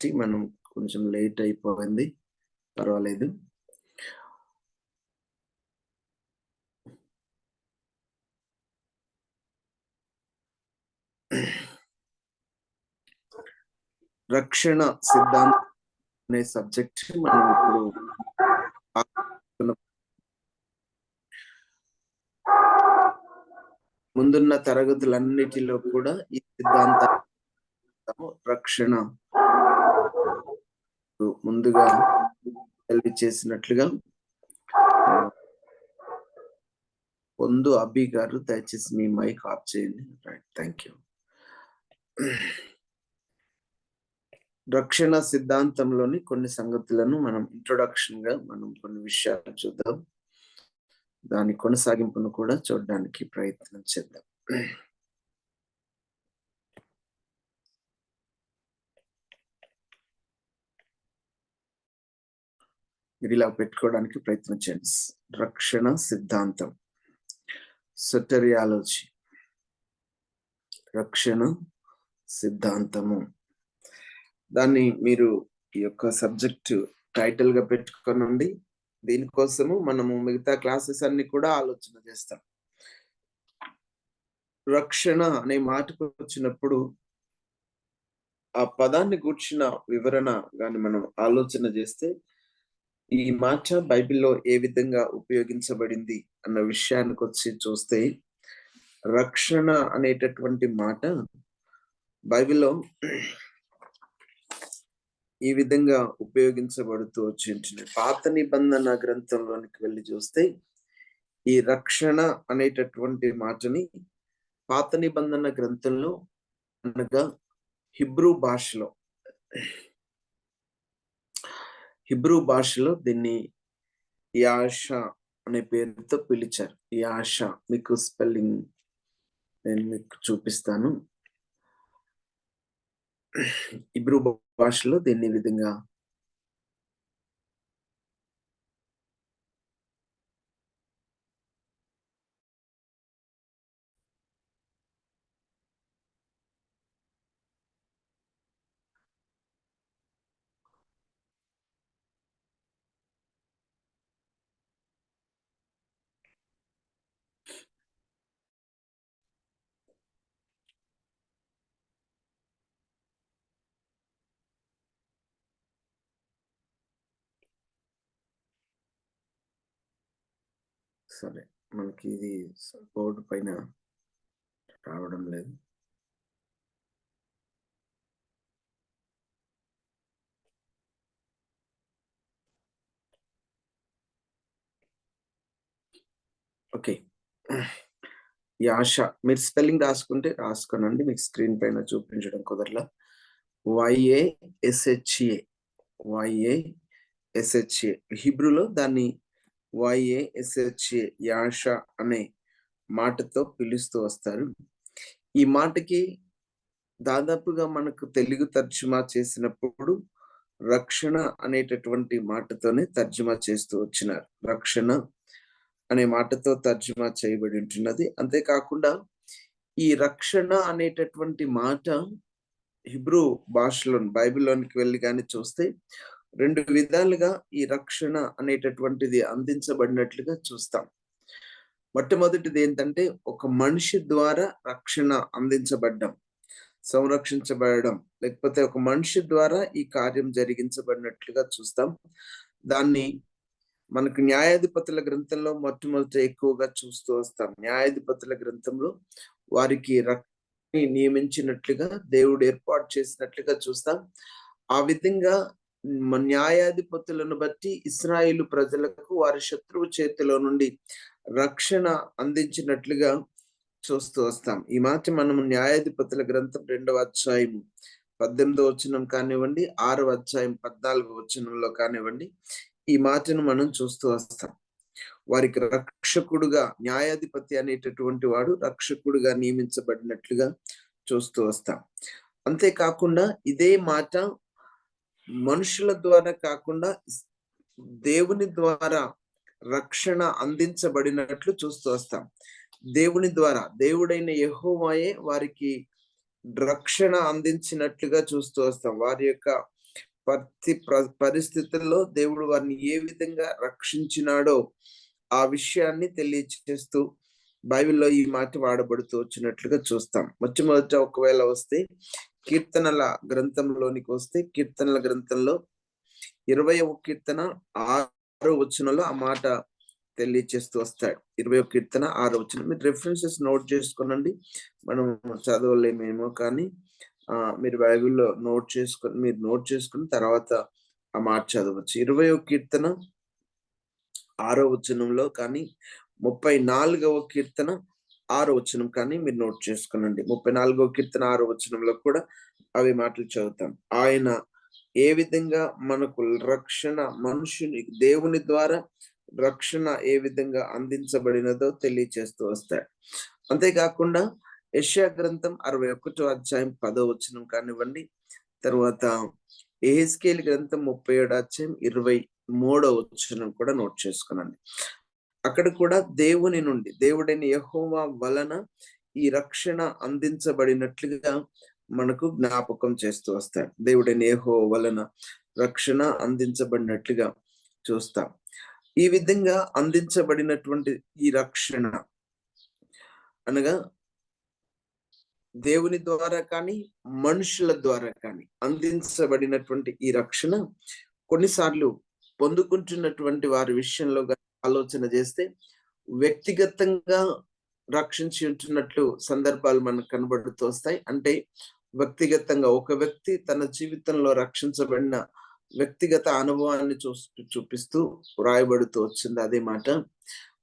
కాబట్టి మనం కొంచెం లేట్ అయిపోయింది, పర్వాలేదు. రక్షణ సిద్ధాంతం అనే సబ్జెక్ట్ మనం ఇప్పుడు ముందున్న తరగతులన్నిటిలో కూడా ఈ సిద్ధాంతం రక్షణ ముందుగా తెలియచేసినట్లుగా పొందు అబ్బి గారు దయచేసి మీ మైక్ ఆఫ్ చేయండి. Right, thank you. రక్షణ సిద్ధాంతంలోని కొన్ని సంగతులను మనం ఇంట్రొడక్షన్ గా మనం కొన్ని విషయాలు చూద్దాం, దాని కొనసాగింపును కూడా చూడడానికి ప్రయత్నం చేద్దాం. మీరు ఇలా పెట్టుకోవడానికి ప్రయత్నం చేయండి. రక్షణ సిద్ధాంతం, సొటెరియాలజీ, రక్షణ సిద్ధాంతము. దాన్ని మీరు ఈ యొక్క సబ్జెక్ట్ టైటిల్ గా పెట్టుకోనండి. దీనికోసము మనము మిగతా క్లాసెస్ అన్ని కూడా ఆలోచన చేస్తాం. రక్షణ అనే మాటకు వచ్చినప్పుడు ఆ పదాన్ని గూర్చిన వివరణ గాని మనం ఆలోచన చేస్తే, ఈ మాట బైబిల్లో ఏ విధంగా ఉపయోగించబడింది అన్న విషయానికి వచ్చి చూస్తే, రక్షణ అనేటటువంటి మాట బైబిల్లో ఈ విధంగా ఉపయోగించబడుతూ వచ్చింది. పాత నిబంధన గ్రంథంలోనికి వెళ్ళి చూస్తే, ఈ రక్షణ అనేటటువంటి మాటని పాత నిబంధన గ్రంథంలో అనగా హిబ్రూ భాషలో దీన్ని యాష అనే పేరుతో పిలిచారు. యాష, మీకు స్పెల్లింగ్ నేను మీకు చూపిస్తాను. హిబ్రూ భాషలో దీన్ని విధంగా సరే, మనకి ఇది బోర్డు పైన రావడం లేదు. ఓకే, యాష మీరు స్పెల్లింగ్ రాసుకోనండి, మీకు స్క్రీన్ పైన చూపించడం కుదరలా. YASHA, హిబ్రూలో దాన్ని YASHA, యాష అనే మాటతో పిలుస్తూ వస్తారు. ఈ మాటకి దాదాపుగా మనకు తెలుగు తర్జుమా చేసినప్పుడు రక్షణ అనేటటువంటి మాటతోనే తర్జుమా చేస్తూ వచ్చినారు. రక్షణ అనే మాటతో తర్జుమా చేయబడి ఉంటున్నది. అంతేకాకుండా ఈ రక్షణ అనేటటువంటి మాట హిబ్రూ భాషలో బైబిల్లోనికి వెళ్ళి కానీ చూస్తే 2 విధాలుగా ఈ రక్షణ అనేటటువంటిది అందించబడినట్లుగా చూస్తాం. మొట్టమొదటిది ఏంటంటే, ఒక మనిషి ద్వారా రక్షణ అందించబడ్డం, సంరక్షించబడడం, లేకపోతే ఒక మనిషి ద్వారా ఈ కార్యం జరిగించబడినట్లుగా చూస్తాం. దాన్ని మనకు న్యాయాధిపతుల గ్రంథంలో మొట్టమొదట ఎక్కువగా చూస్తూ వస్తాం. న్యాయాధిపతుల గ్రంథంలో వారికి నియమించినట్లుగా దేవుడు ఏర్పాటు చేసినట్లుగా చూస్తాం. ఆ విధంగా న్యాయాధిపతులను బట్టి ఇశ్రాయేలు ప్రజలకు వారి శత్రువు చేతిలో నుండి రక్షణ అందించినట్లుగా చూస్తూ వస్తాం. ఈ మాట మనం న్యాయాధిపతుల గ్రంథం 2వ అధ్యాయం 18వ వచనం కానివ్వండి, 6వ అధ్యాయం 14వ వచనంలో కానివ్వండి, ఈ మాటను మనం చూస్తూ వస్తాం. వారికి రక్షకుడుగా, న్యాయాధిపతి అనేటటువంటి వాడు రక్షకుడుగా నియమించబడినట్లుగా చూస్తూ వస్తాం. అంతేకాకుండా ఇదే మాట మనుషుల ద్వారా కాకుండా దేవుని ద్వారా రక్షణ అందించబడినట్లు చూస్తూ వస్తాం. దేవుని ద్వారా, దేవుడైన యెహోవాయే వారికి రక్షణ అందించినట్లుగా చూస్తూ వస్తాం. వారి యొక్క ప్రతి పరిస్థితుల్లో దేవుడు వారిని ఏ విధంగా రక్షించినాడో ఆ విషయాన్ని తెలియచేస్తూ బైబిల్లో ఈ మాట వాడబడుతూ వచ్చినట్లుగా చూస్తాం. మొట్టమొదట ఒకవేళ వస్తే కీర్తనల గ్రంథంలోనికి వస్తే, కీర్తనల గ్రంథంలో 20వ కీర్తన 6వ వచనంలో ఆ మాట తెలియచేస్తూ వస్తాడు. 20వ కీర్తన 6వ వచనం. మీరు రెఫరెన్సెస్ నోట్ చేసుకోనండి. మనం చదవలేమేమో కానీ మీరు బైబిల్లో మీరు నోట్ చేసుకుని తర్వాత ఆ మాట చదవచ్చు. 20వ కీర్తన 6వ వచనంలో కానీ, 34వ కీర్తన 6వ వచనం కానీ మీరు నోట్ చేసుకునండి. 34వ కీర్తన 6వ వచనంలో కూడా అవి మాటలు చదువుతాం. ఆయన ఏ విధంగా మనకు రక్షణ, మనుషుని దేవుని ద్వారా రక్షణ ఏ విధంగా అందించబడినదో తెలియచేస్తూ వస్తాడు. అంతేకాకుండా యెషయా గ్రంథం 61వ అధ్యాయం 10వ వచనం కానివ్వండి, తర్వాత యెహెజ్కేలు గ్రంథం 37వ అధ్యాయం 23వ వచనం కూడా నోట్ చేసుకునండి. అక్కడ కూడా దేవుని నుండి, దేవుడైన యెహోవా వలన ఈ రక్షణ అందించబడినట్లుగా మనకు జ్ఞాపకం చేస్తూ వస్తాడు. దేవుడైన యెహోవా వలన రక్షణ అందించబడినట్లుగా చూస్తాం. ఈ విధంగా అందించబడినటువంటి ఈ రక్షణ అనగా దేవుని ద్వారా కానీ, మనుషుల ద్వారా కానీ అందించబడినటువంటి ఈ రక్షణ కొన్నిసార్లు పొందుకుంటున్నటువంటి వారి విషయంలో ఆలోచన చేస్తే వ్యక్తిగతంగా రక్షించి ఉంటున్నట్లు సందర్భాలు మనకు కనబడుతూ వస్తాయి. అంటే వ్యక్తిగతంగా ఒక వ్యక్తి తన జీవితంలో రక్షించబడిన వ్యక్తిగత అనుభవాన్ని చూపిస్తూ వ్రాయబడుతూ వచ్చింది అదే మాట.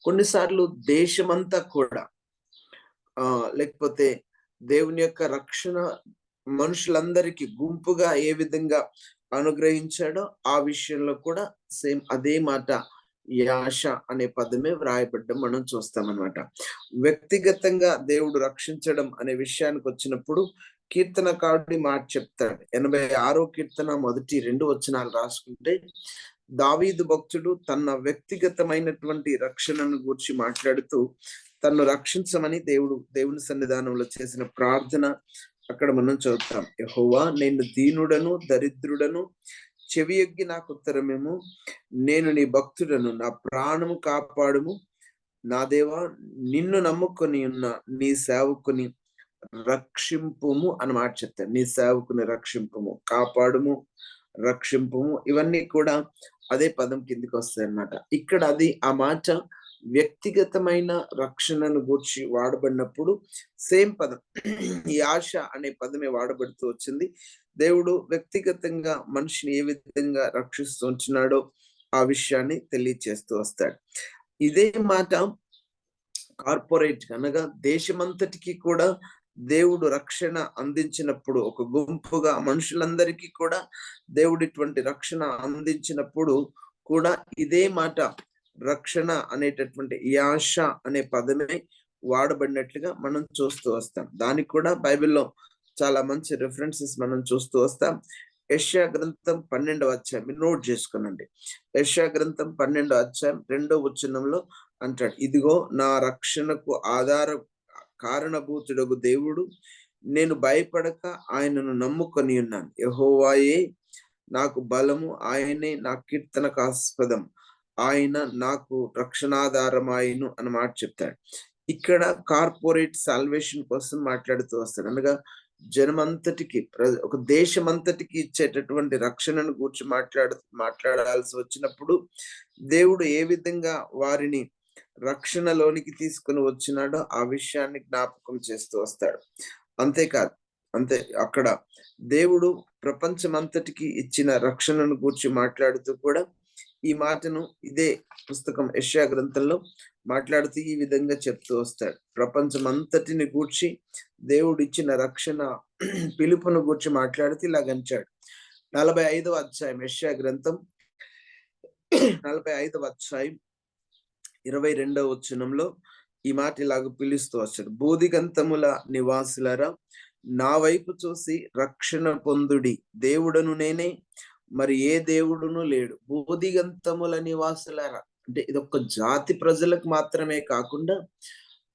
కొన్నిసార్లు దేశమంతా కూడా లేకపోతే దేవుని యొక్క రక్షణ మనుషులందరికీ గుంపుగా ఏ విధంగా అనుగ్రహించాడో ఆ విషయంలో కూడా సేమ్ అదే మాట యాష అనే పదమే వ్రాయబడ్డం మనం చూస్తామన్నమాట. వ్యక్తిగతంగా దేవుడు రక్షించడం అనే విషయానికి వచ్చినప్పుడు కీర్తనకారుడి మాట చెప్తాడు. 86వ కీర్తన మొదటి 2 వచనాలు రాసుకుంటే, దావీదు భక్తుడు తన వ్యక్తిగతమైనటువంటి రక్షణను గురించి మాట్లాడుతూ తన్ను రక్షించమని దేవుని సన్నిధానంలో చేసిన ప్రార్థన అక్కడ మనం చదువుతాం. యెహోవా, నేను దీనుడను దరిద్రుడను, చెవియొగ్గి నాకు ఉత్తరమేమో, నేను నీ భక్తుడను, నా ప్రాణము కాపాడుము. నా దేవా, నిన్ను నమ్ముకొని ఉన్న నీ సేవకుని రక్షింపుము అని మాట చెప్తాడు. నీ సేవకుని రక్షింపుము, కాపాడుము, రక్షింపుము, ఇవన్నీ కూడా అదే పదం కిందికి వస్తాయి అన్నమాట. ఇక్కడ అది ఆ మాట వ్యక్తిగతమైన రక్షణను గూర్చి వాడబడినప్పుడు సేమ్ పదం ఈ ఆశ అనే పదమే వాడబడుతూ వచ్చింది. దేవుడు వ్యక్తిగతంగా మనిషిని ఏ విధంగా రక్షిస్తూ ఉంటున్నాడో ఆ విషయాన్ని తెలియచేస్తూ వస్తాడు. ఇదే మాట కార్పొరేట్ అనగా దేశమంతటికి కూడా దేవుడు రక్షణ అందించినప్పుడు, ఒక గుంపుగా మనుషులందరికీ కూడా దేవుడు ఇటువంటి రక్షణ అందించినప్పుడు కూడా ఇదే మాట రక్షణ అనేటటువంటి యాష అనే పదమే వాడబడినట్లుగా మనం చూస్తూ వస్తాం. దానికి కూడా బైబిల్లో చాలా మంచి రిఫరెన్సెస్ మనం చూస్తూ వస్తాం. యెషయా గ్రంథం 12వ అధ్యాయం నోట్ చేసుకునండి. యెషయా గ్రంథం 12వ అధ్యాయం 2వ వచనంలో అంటాడు, ఇదిగో నా రక్షణకు కారణభూతుడగు దేవుడు, నేను భయపడక ఆయనను నమ్ముకొని ఉన్నాను. యెహోవాయే నాకు బలము, ఆయనే నా కీర్తనకు ఆస్పదం, ఆయన నాకు రక్షణాధారమాయను అని మాట చెప్తాడు. ఇక్కడ కార్పొరేట్ సాల్వేషన్ కోసం మాట్లాడుతూ వస్తాడు. అనగా జనమంతటికి, ఒక దేశమంతటికి ఇచ్చేటటువంటి రక్షణను గురించి మాట్లాడాల్సి వచ్చినప్పుడు దేవుడు ఏ విధంగా వారిని రక్షణలోనికి తీసుకుని వచ్చినాడో ఆ విషయాన్ని జ్ఞాపకం చేస్తూ వస్తాడు. అంతేకాదు, అక్కడ దేవుడు ప్రపంచమంతటికి ఇచ్చిన రక్షణను గురించి మాట్లాడుతూ కూడా ఈ మాటను ఇదే పుస్తకం యెషయా గ్రంథంలో మాట్లాడుతూ ఈ విధంగా చెప్తూ వస్తాడు. ప్రపంచమంతటిని గూర్చి దేవుడు ఇచ్చిన రక్షణ పిలుపును గూర్చి మాట్లాడుతూ ఇలాగంచాడు. 45వ అధ్యాయం యెషయా గ్రంథం 45వ అధ్యాయం 22వ వచనంలో ఈ మాట ఇలాగ పిలుస్తూ వచ్చాడు. బూదిగంతముల నివాసులరా, నా వైపు చూసి రక్షణ పొందుడి, దేవుడను నేనే, మరి ఏ దేవుడును లేడు. బూదిగంతముల నివాసులరా అంటే ఇది ఒక జాతి ప్రజలకు మాత్రమే కాకుండా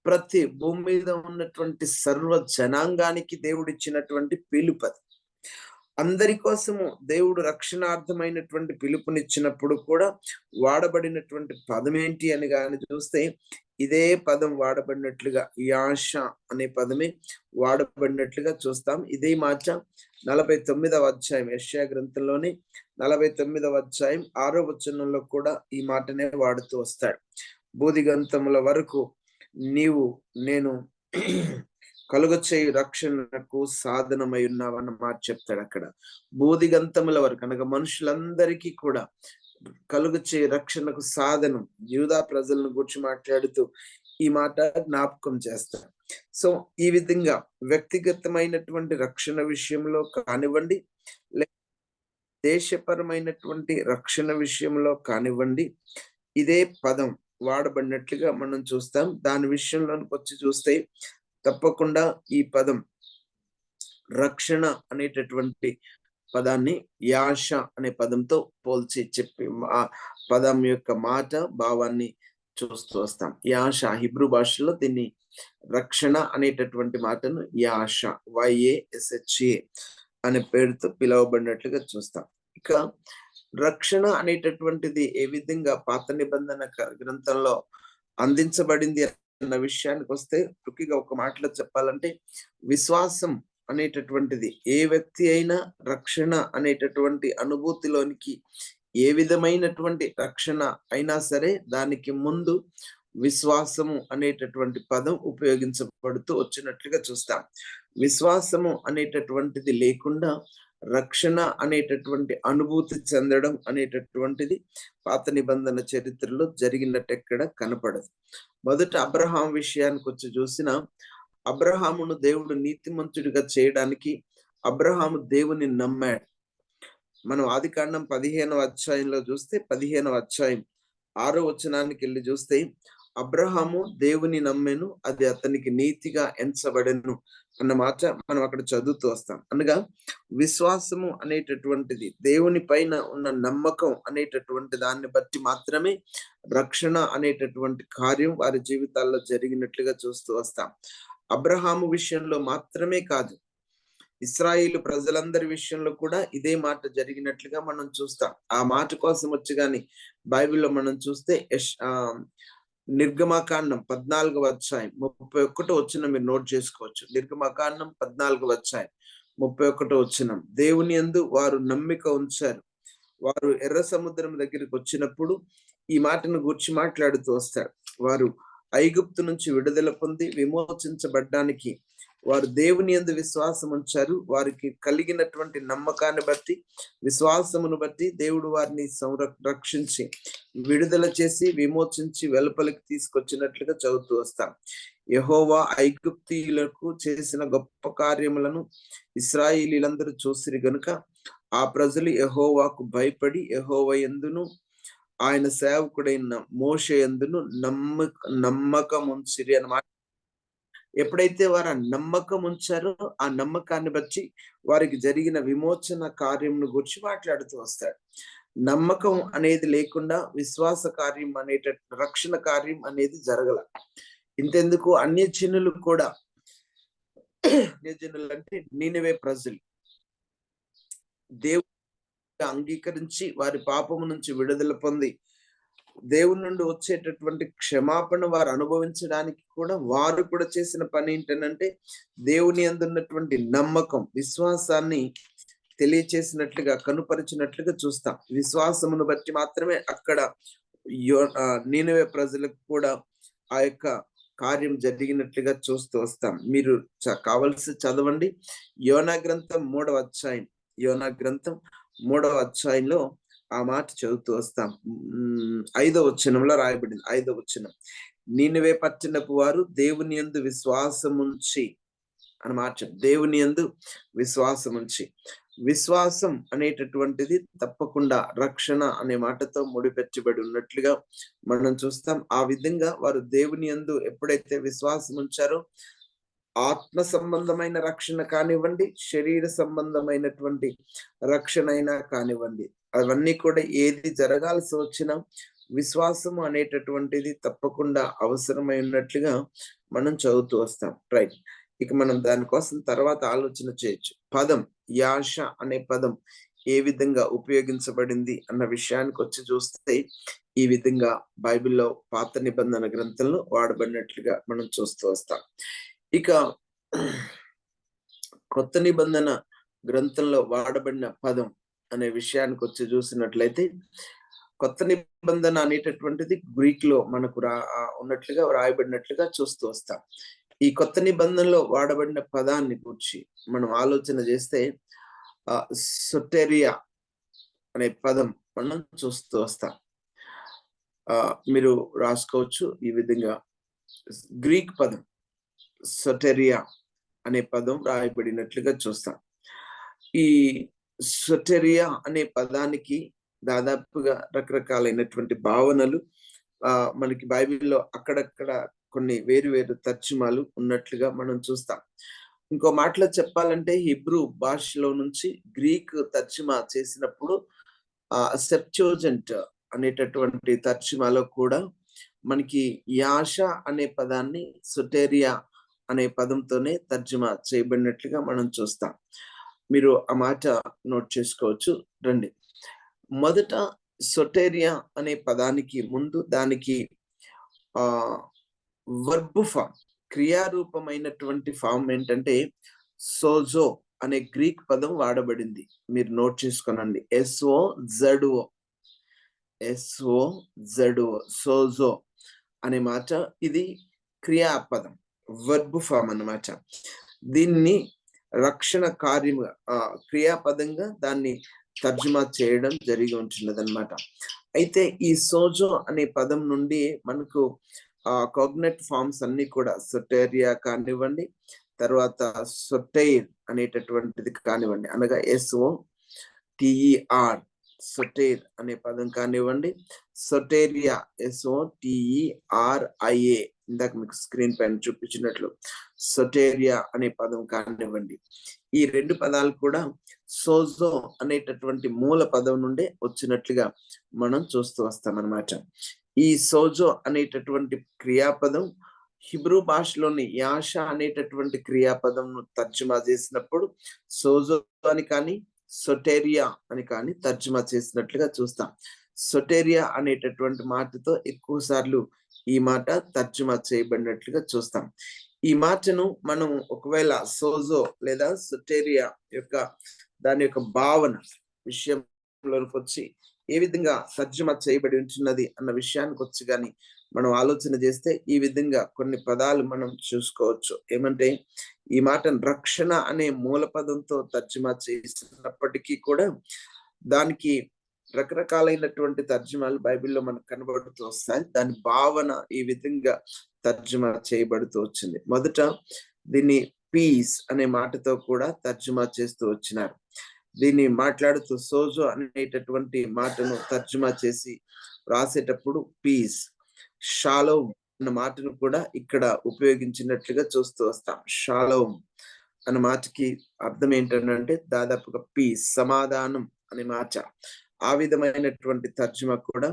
ప్రతి భూమి మీద ఉన్నటువంటి సర్వ జనాంగానికి దేవుడు ఇచ్చినటువంటి పిలుపది. అందరి కోసము దేవుడు రక్షణార్థమైనటువంటి పిలుపునిచ్చినప్పుడు కూడా వాడబడినటువంటి పదం ఏంటి అని గాని చూస్తే ఇదే పదం వాడబడినట్లుగా యాష అనే పదమే వాడబడినట్లుగా చూస్తాం. ఇదే మాట 49వ అధ్యాయం యెషయా గ్రంథంలోని 49వ అధ్యాయం 6వ వచనంలో కూడా ఈ మాటనే వాడుతూ వస్తాడు. బూదిగంతముల వరకు నేను కలుగచేయు రక్షణకు సాధనమై ఉన్నావన్న మాట చెప్తాడు అక్కడ. బూదిగంతముల వరకు అనగా మనుషులందరికీ కూడా కలుగచే రక్షణకు సాధనం. యూదా ప్రజలను గురించి మాట్లాడుతూ ఈ మాట జ్ఞాపకం చేస్తాడు. సో ఈ విధంగా వ్యక్తిగతమైనటువంటి రక్షణ విషయంలో కానివ్వండి, దేశపరమైనటువంటి రక్షణ విషయంలో కానివ్వండి, ఇదే పదం వాడబడినట్లుగా మనం చూస్తాం. దాని విషయంలోనికి వచ్చి చూస్తే తప్పకుండా ఈ పదం రక్షణ అనేటటువంటి పదాన్ని యాష అనే పదంతో పోల్చి చెప్పి ఆ పదం యొక్క మాట భావాన్ని చూస్తూ వస్తాం. యాష హిబ్రూ భాషలో దీన్ని రక్షణ అనేటటువంటి మాటను యాష YASHA అనే పేరుతో పిలువబడినట్లుగా చూస్తాం. ఇక రక్షణ అనేటటువంటిది ఏ విధంగా పాత నిబంధన గ్రంథంలో అందించబడింది అన్న విషయానికి వస్తే రుకిగా ఒక మాటలో చెప్పాలంటే విశ్వాసం అనేటటువంటిది ఏ వ్యక్తి అయినా రక్షణ అనేటటువంటి అనుభూతిలోనికి ఏ విధమైనటువంటి రక్షణ అయినా సరే దానికి ముందు విశ్వాసము అనేటటువంటి పదం ఉపయోగించబడుతూ వచ్చినట్లుగా చూస్తాం. విశ్వాసము అనేటటువంటిది లేకుండా రక్షణ అనేటటువంటి అనుభూతి చెందడం అనేటటువంటిది పాత నిబంధన చరిత్రలో జరిగినట్టెక్కడ కనపడదు. మొదట అబ్రహాం విషయానికి వచ్చి చూసిన అబ్రహామును దేవుడు నీతిమంతుడిగా చేయడానికి అబ్రహాము దేవుని నమ్మాడు. మనం ఆదికాండం 15వ అధ్యాయంలో చూస్తే 15వ అధ్యాయం 6వ వచనానికి వెళ్ళి చూస్తే అబ్రహాము దేవుని నమ్మెను, అది అతనికి నీతిగా ఎంచబడెను అన్న మాట మనం అక్కడ చదువుతూ వస్తాం. అనగా విశ్వాసము అనేటటువంటిది దేవుని పైన ఉన్న నమ్మకం అనేటటువంటి దాన్ని బట్టి మాత్రమే రక్షణ అనేటటువంటి కార్యం వారి జీవితాల్లో జరిగినట్లుగా చూస్తూ వస్తాం. అబ్రహాము విషయంలో మాత్రమే కాదు, ఇశ్రాయేలు ప్రజలందరి విషయంలో కూడా ఇదే మాట జరిగినట్లుగా మనం చూస్తాం. ఆ మాట కోసం వచ్చి గాని బైబిల్లో మనం చూస్తే నిర్గమకాండం 14వ అధ్యాయం 31వ వచనం మీరు నోట్ చేసుకోవచ్చు. నిర్గమకాండం 14వ అధ్యాయం 31వ వచనం, దేవుని యందు వారు నమ్మిక ఉంచారు. వారు ఎర్ర సముద్రం దగ్గరికి వచ్చినప్పుడు ఈ మాటను గురించి మాట్లాడుతూ వస్తాడు. వారు ఐగుప్తు నుంచి విడుదల పొంది విమోచించబడ్డానికి వారు దేవుని యందు విశ్వాసం ఉంచారు. వారికి కలిగినటువంటి నమ్మకాన్ని బట్టి, విశ్వాసమును బట్టి దేవుడు వారిని రక్షించి విడుదల చేసి విమోచించి వెలుపలికి తీసుకొచ్చినట్లుగా చదువుతూ వస్తాం. యెహోవా ఐగుప్తీయులకు చేసిన గొప్ప కార్యములను ఇశ్రాయేలీలందరూ చూసిరి గనుక ఆ ప్రజలు యెహోవాకు భయపడి యెహోవా యందును ఆయన సేవకుడైన మోషే యందును నమ్మకం ఉంచిరి అన్నమాట. ఎప్పుడైతే వారు ఆ నమ్మకం ఉంచారో ఆ నమ్మకాన్ని బట్టి వారికి జరిగిన విమోచన కార్యంను గురించి మాట్లాడుతూ వస్తాడు. నమ్మకం అనేది లేకుండా విశ్వాస కార్యం రక్షణ కార్యం అనేది జరగల. ఇంతెందుకు అన్యజనులు కూడా, అన్యజనులు అంటే నీనెవే ప్రజలు దేవుని అంగీకరించి వారి పాపము నుంచి విడుదల పొంది దేవుని నుండి వచ్చేటటువంటి క్షమాపణ వారు అనుభవించడానికి కూడా వారు కూడా చేసిన పని ఏంటంటే దేవుని అందున్నటువంటి నమ్మకం, విశ్వాసాన్ని తెలియచేసినట్లుగా కనుపరిచినట్లుగా చూస్తాం. విశ్వాసమును బట్టి మాత్రమే అక్కడ నీనెవే ప్రజలకు కూడా ఆ యొక్క కార్యం జరిగినట్లుగా చూస్తూ వస్తాం. మీరు కావలసి చదవండి యోనా గ్రంథం 3వ అధ్యాయం. యోనా గ్రంథం 3వ అధ్యాయంలో ఆ మాట చదువుతూ వస్తాం. 5వ వచనంలో రాయబడింది. 5వ వచనం, నీనెవే పట్టణపు వారు దేవుని యందు విశ్వాసముంచి అన్నమాట. దేవుని యందు విశ్వాసముంచి, విశ్వాసం అనేటటువంటిది తప్పకుండా రక్షణ అనే మాటతో ముడిపెట్టబడి ఉన్నట్లుగా మనం చూస్తాం. ఆ విధంగా వారు దేవుని యందు ఎప్పుడైతే విశ్వాసం ఉంచారో ఆత్మ సంబంధమైన రక్షణ కానివ్వండి, శరీర సంబంధమైనటువంటి రక్షణ అయినా కానివ్వండి, అవన్నీ కూడా ఏది జరగాల్సి వచ్చినా విశ్వాసము అనేటటువంటిది తప్పకుండా అవసరమై ఉన్నట్లుగా మనం చదువుతూ వస్తాం. రైట్, ఇక మనం దానికోసం తర్వాత ఆలోచన చేయొచ్చు. పదం యాష అనే పదం ఏ విధంగా ఉపయోగించబడింది అన్న విషయానికి వచ్చి చూస్తే ఈ విధంగా బైబిల్లో పాత నిబంధన గ్రంథంలో వాడబడినట్లుగా మనం చూస్తూ వస్తాం. ఇక కొత్త నిబంధన గ్రంథంలో వాడబడిన పదం అనే విషయానికి వచ్చి చూసినట్లయితే కొత్త నిబంధన అనేటటువంటిది గ్రీక్ లో మనకు ఉన్నట్లుగా వ్రాయబడినట్లుగా చూస్తూ వస్తాం. ఈ కొత్త నిబంధనలో వాడబడిన పదాన్ని గురించి మనం ఆలోచన చేస్తే సొటెరియా అనే పదం మనం చూస్తూ వస్తాం. మీరు రాసుకోవచ్చు ఈ విధంగా. గ్రీక్ పదం సొటెరియా అనే పదం రాయబడినట్లుగా చూస్తాం. ఈ సొటెరియా అనే పదానికి దాదాపుగా రకరకాలైనటువంటి భావనలు మనకి బైబిల్లో అక్కడక్కడ కొన్ని వేరు వేరు తర్జుమాలు ఉన్నట్లుగా మనం చూస్తాం. ఇంకో మాటలో చెప్పాలంటే హిబ్రూ భాషలో నుంచి గ్రీక్ తర్జుమా చేసినప్పుడు సెప్ట్యూజెంట్ అనేటటువంటి తర్జుమాలో కూడా మనకి యాష అనే పదాన్ని సొటెరియా అనే పదంతోనే తర్జుమా చేయబడినట్లుగా మనం చూస్తాం. మీరు ఆ మాట నోట్ చేసుకోవచ్చు. రండి, మొదట సొటెరియా అనే పదానికి ముందు దానికి వర్బ్ ఫామ్, క్రియారూపమైనటువంటి ఫామ్ ఏంటంటే సోజో అనే గ్రీక్ పదం వాడబడింది. మీరు నోట్ చేసుకోనండి. SOZO సోజో అనే మాట ఇది క్రియాపదం, వర్బ్ ఫామ్ అన్నమాట. దీన్ని రక్షణ కార్యముగా క్రియాపదంగా దాన్ని తర్జుమా చేయడం జరిగి ఉంటున్నది అనమాట. అయితే ఈ సోజో అనే పదం నుండి మనకు కాగ్నెట్ ఫార్మ్స్ అన్ని కూడా సొటెరియా కానివ్వండి, తర్వాత సొటైర్ అనేటటువంటిది కానివ్వండి, అనగా SOTER సొటైర్ అనే పదం కానివ్వండి, సొటెరియా SOTERIA ఇందాక మీకు స్క్రీన్ పైన చూపించినట్లు సొటెరియా అనే పదం కానివ్వండి, ఈ రెండు పదాలు కూడా సోజో అనేటటువంటి మూల పదం నుండే వచ్చినట్లుగా మనం చూస్తూ వస్తాం అన్నమాట. ఈ సోజో అనేటటువంటి క్రియాపదం హిబ్రూ భాషలోని యాష అనేటటువంటి క్రియాపదంను తర్జుమా చేసినప్పుడు సోజో అని కానీ సొటెరియా అని కానీ తర్జుమా చేసినట్లుగా చూస్తాం. సొటెరియా అనేటటువంటి మాటతో ఎక్కువ సార్లు ఈ మాట తర్జుమా చేయబడినట్లుగా చూస్తాం. ఈ మాటను మనం ఒకవేళ సోజో లేదా సొటెరియా యొక్క దాని యొక్క భావన విషయంలోకి వచ్చి ఏ విధంగా తర్జుమా చేయబడి ఉంటున్నది అన్న విషయానికి వచ్చి కానీ మనం ఆలోచన చేస్తే ఈ విధంగా కొన్ని పదాలు మనం చూసుకోవచ్చు. ఏమంటే ఈ మాటను రక్షణ అనే మూల పదంతో తర్జుమా చేసినప్పటికీ కూడా దానికి రకరకాలైనటువంటి తర్జుమాలు బైబిల్లో మనకు కనబడుతూ వస్తాయి. దాని భావన ఈ విధంగా తర్జుమా చేయబడుతూ వచ్చింది. మొదట దీన్ని పీస్ అనే మాటతో కూడా తర్జుమా చేస్తూ వచ్చినారు. దీన్ని మాట్లాడుతూ సోజో అనేటటువంటి మాటను తర్జుమా చేసి రాసేటప్పుడు పీస్, షాలోమ్ అన్న మాటను కూడా ఇక్కడ ఉపయోగించినట్లుగా చూస్తూ వస్తాం. షాలోమ్ అన్న మాటకి అర్థం ఏంటంటే దాదాపుగా పీస్, సమాధానం అనే మాట. ఆ విధమైనటువంటి తర్జుమా కూడా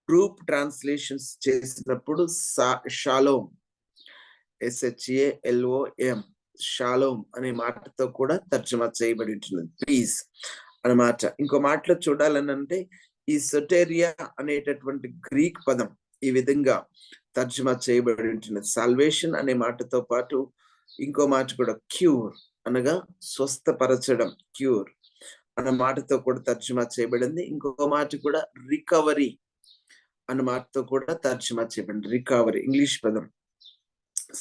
గ్రూప్ ట్రాన్స్లేషన్స్ చేసినప్పుడు షాలోమ్ SHALOM షాలోమ్ అనే మాటతో కూడా తర్జుమా చేయబడి ఉంటున్నది, పీస్ అన్నమాట. ఇంకో మాటలో చూడాలనంటే ఈ సొటెరియా అనేటటువంటి గ్రీక్ పదం ఈ విధంగా తర్జుమా చేయబడి ఉంటున్నది. సాల్వేషన్ అనే మాటతో పాటు ఇంకో మాట కూడా క్యూర్ అనగా స్వస్థపరచడం, క్యూర్ అన్న మాటతో కూడా తర్జుమా చేయబడింది. ఇంకొక మాట కూడా రికవరీ అన్న మాటతో కూడా తర్జుమా చేయబడింది. రికవరీ ఇంగ్లీష్ పదం,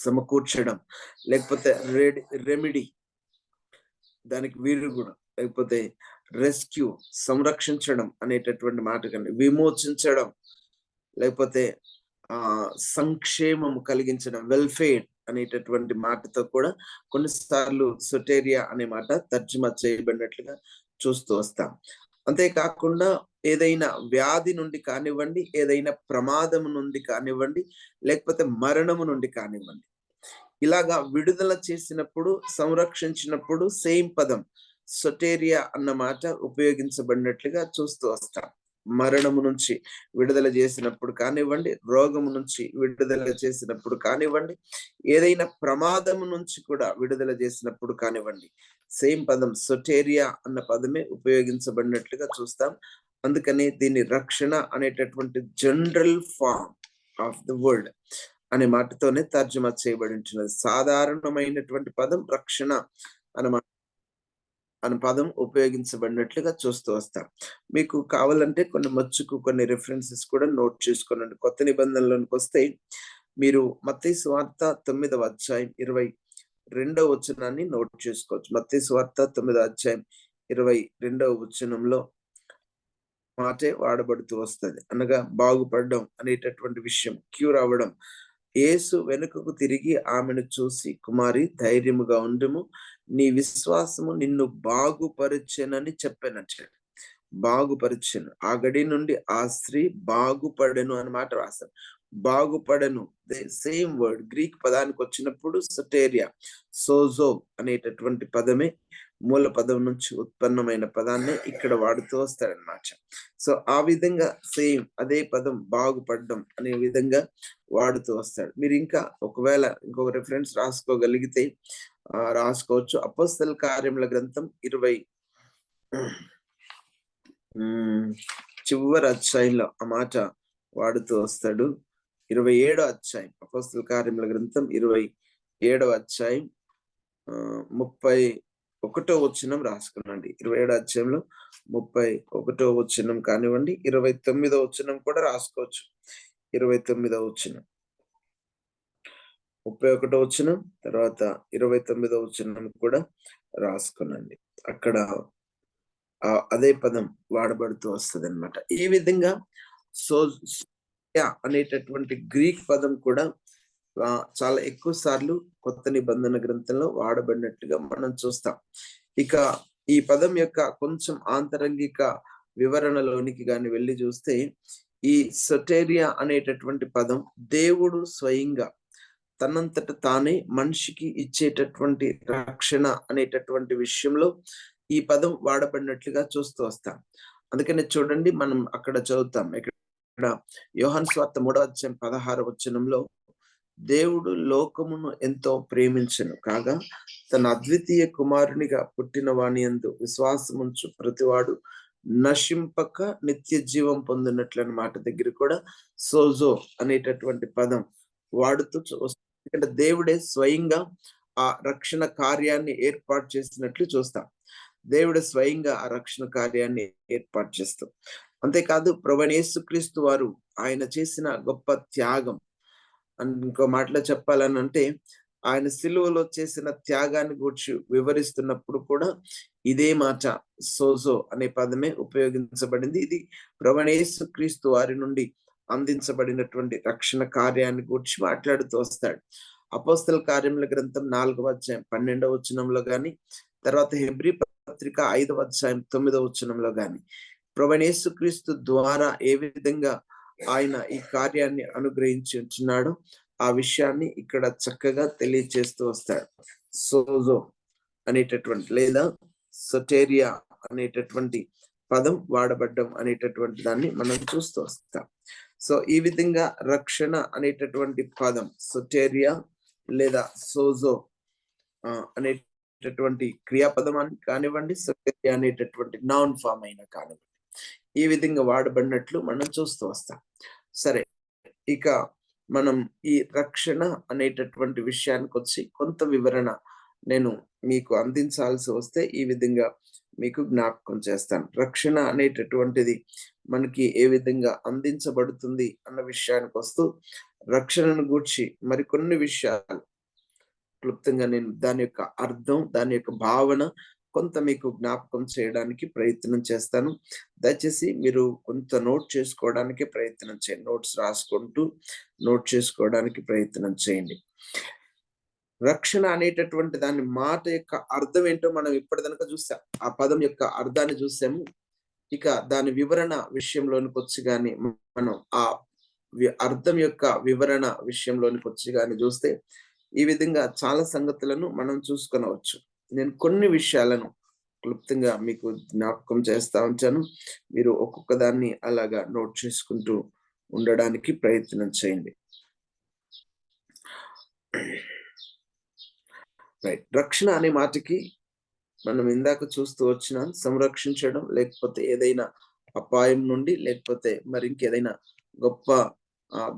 సమకూర్చడం లేకపోతే రెమెడీ దానికి విరుగుడు, లేకపోతే రెస్క్యూ సంరక్షించడం అనేటటువంటి మాట కండి, విమోచించడం లేకపోతే సంక్షేమం కలిగించడం, వెల్ఫేర్ అనేటటువంటి మాటతో కూడా కొన్నిసార్లు సొటెరియా అనే మాట తర్జుమా చేయబడినట్లుగా చూస్తూ వస్తాం. అంతేకాకుండా ఏదైనా వ్యాధి నుండి కానివ్వండి, ఏదైనా ప్రమాదం నుండి కానివ్వండి, లేకపోతే మరణము నుండి కానివ్వండి, ఇలాగా విడుదల చేసినప్పుడు, సంరక్షించినప్పుడు సేమ్ పదం సొటెరియా అన్న మాట ఉపయోగించబడినట్లుగా చూస్తూ వస్తాం. మరణము నుంచి విడుదల చేసినప్పుడు కానివ్వండి, రోగము నుంచి విడుదల చేసినప్పుడు కానివ్వండి, ఏదైనా ప్రమాదము నుంచి కూడా విడుదల చేసినప్పుడు కానివ్వండి, సేమ్ పదం సొటేరియా అన్న పదమే ఉపయోగించబడినట్లుగా చూస్తాం. అందుకని దీన్ని రక్షణ అనేటటువంటి general form of the word అనే మాటతోనే తర్జుమా చేయబడి ఉంటున్నది. సాధారణమైనటువంటి పదం రక్షణ అనే పదం ఉపయోగించబడినట్లుగా చూస్తూ వస్తాం. మీకు కావాలంటే కొన్ని రిఫరెన్సెస్ కూడా నోట్ చేసుకోనండి. కొత్త నిబంధనలోనికి వస్తే మీరు మత్తయి సువార్త 9వ అధ్యాయం 22వ వచనాన్ని నోట్ చేసుకోవచ్చు. మత్తయి సువార్త 9వ అధ్యాయం 22వ వచనంలో మాటే వాడబడుతూ వస్తది. అనగా బాగుపడడం అనేటటువంటి విషయం, క్యూర్ అవ్వడం. యేసు వెనుకకు తిరిగి ఆమెను చూసి, కుమారి ధైర్యముగా ఉండుము, నీ విశ్వాసము నిన్ను బాగుపరచెనని చెప్పానంటాడు. బాగుపరచెను. ఆ గడి నుండి ఆ స్త్రీ బాగుపడెను అని మాట రాశారు. బాగుపడను సేమ్ వర్డ్ గ్రీక్ పదానికి వచ్చినప్పుడు సొటేరియా, సోజో అనేటటువంటి పదమే మూల పదం నుంచి ఉత్పన్నమైన పదాన్ని ఇక్కడ వాడుతూ వస్తారనమాట. సో ఆ విధంగా సేమ్ అదే పదం బాగుపడడం అనే విధంగా వాడుతూ వస్తాడు. మీరు ఇంకా ఒకవేళ ఇంకొక రిఫరెన్స్ రాసుకోగలిగితే రాసుకోవచ్చు. అపోస్తల కార్యముల గ్రంథం 20 చివరి అధ్యాయంలో ఆ మాట వాడుతూ వస్తాడు. 27వ అధ్యాయం అపోస్తల కార్యముల గ్రంథం 27వ అధ్యాయం 31వ వచనం రాసుకున్నాండి. 27వ అధ్యాయంలో 31వ వచనం కానివ్వండి, 29వ వచనం కూడా రాసుకోవచ్చు. 29వ వచనం, 31వ వచనం, తర్వాత 29వ వచనం కూడా రాసుకునండి. అక్కడ అదే పదం వాడబడుతూ వస్తుంది అనమాట. ఈ విధంగా అనేటటువంటి గ్రీక్ పదం కూడా చాలా ఎక్కువ సార్లు కొత్త నిబంధన గ్రంథంలో వాడబడినట్టుగా మనం చూస్తాం. ఇక ఈ పదం యొక్క కొంచెం ఆంతరంగిక వివరణలోనికి గాని వెళ్ళి చూస్తే, ఈ సొటేరియా అనేటటువంటి పదం దేవుడు స్వయంగా తనంతట తానే మనిషికి ఇచ్చేటటువంటి రక్షణ అనేటటువంటి విషయంలో ఈ పదం వాడబడినట్లుగా చూస్తూ వస్తాం. అందుకని చూడండి, మనం అక్కడ చదువుతాం. ఇక్కడ యోహాను సువార్త 3వ అధ్యాయం 16వ వచనంలో, దేవుడు లోకమును ఎంతో ప్రేమించెను కాగా తన అద్వితీయ కుమారునిగా పుట్టిన వాని యందు విశ్వాసముంచు ప్రతివాడు నశింపక నిత్య జీవం పొందినట్లు మాట దగ్గర కూడా సోజో అనేటటువంటి పదం వాడుతూ ఎందుకంటే దేవుడే స్వయంగా ఆ రక్షణ కార్యాన్ని ఏర్పాటు చేసినట్లు చూస్తాం. దేవుడు స్వయంగా ఆ రక్షణ కార్యాన్ని ఏర్పాటు చేస్తాం. అంతేకాదు ప్రభువైన యేసుక్రీస్తు వారు ఆయన చేసిన గొప్ప త్యాగం, ఇంకో మాటలో చెప్పాలని అంటే ఆయన సిలువలో చేసిన త్యాగాన్ని గురించి వివరిస్తున్నప్పుడు కూడా ఇదే మాట సోజో అనే పదమే ఉపయోగించబడింది. ఇది ప్రభువైన యేసుక్రీస్తు వారి నుండి అందించబడినటువంటి రక్షణ కార్యాన్ని గురించి మాట్లాడుతూ వస్తాడు. అపోస్తల కార్యముల గ్రంథం 4వ అధ్యాయం 12వ వచనంలో గాని, తర్వాత హెబ్రీ పత్రిక 5వ అధ్యాయం 9వ వచనంలో గాని ప్రభువైన యేసుక్రీస్తు ద్వారా ఏ విధంగా ఆయన ఈ కార్యాన్ని అనుగ్రహించి ఉంటున్నాడో ఆ విషయాన్ని ఇక్కడ చక్కగా తెలియజేస్తూ వస్తాడు. సోజో అనేటటువంటి లేదా సొటేరియా అనేటటువంటి పదం వాడబడ్డం అనేటటువంటి దాన్ని మనం చూస్తూ వస్తాం. సో ఈ విధంగా రక్షణ అనేటటువంటి పదం సొటేరియా లేదా సోజో అనేటటువంటి క్రియాపదం అని కానివ్వండి, సొటేరియా అనేటటువంటి నౌన్ ఫామ్ అయినా కానివ్వండి, ఈ విధంగా వాడబడినట్లు మనం చూస్తూ వస్తాం. సరే, ఇక మనం ఈ రక్షణ అనేటటువంటి విషయానికి వచ్చి కొంత వివరణ నేను మీకు అందించాల్సి వస్తే ఈ విధంగా మీకు జ్ఞాపకం చేస్తాను. రక్షణ అనేటటువంటిది మనకి ఏ విధంగా అందించబడుతుంది అన్న విషయానికి వస్తూ, రక్షణను గూర్చి మరికొన్ని విషయాలు క్లుప్తంగా నేను దాని యొక్క అర్థం, దాని యొక్క భావన కొంత మీకు జ్ఞాపకం చేయడానికి ప్రయత్నం చేస్తాను. దయచేసి మీరు కొంత నోట్ చేసుకోవడానికి ప్రయత్నం చేయండి. నోట్స్ రాసుకుంటూ నోట్ చేసుకోవడానికి ప్రయత్నం చేయండి. రక్షణ అనేటటువంటి దాని మాట యొక్క అర్థం ఏంటో మనం ఇప్పటిదనక చూసాం. ఆ పదం యొక్క అర్థాన్ని చూసాము. ఇక దాని వివరణ విషయంలోనికి వచ్చి గాని మనం ఆ అర్థం యొక్క వివరణ విషయంలోనికి వచ్చి గాని చూస్తే ఈ విధంగా చాలా సంగతులను మనం చూసుకొనవచ్చు. నేను కొన్ని విషయాలను క్లుప్తంగా మీకు జ్ఞాపకం చేస్తా ఉంచాను. మీరు ఒక్కొక్క దాన్ని అలాగా నోట్ చేసుకుంటూ ఉండడానికి ప్రయత్నం చేయండి. రైట్. రక్షణ అనే మాటకి మనం ఇందాక చూస్తూ వచ్చినాం, సంరక్షించడం, లేకపోతే ఏదైనా అపాయం నుండి, లేకపోతే మరి ఇంకేదైనా గొప్ప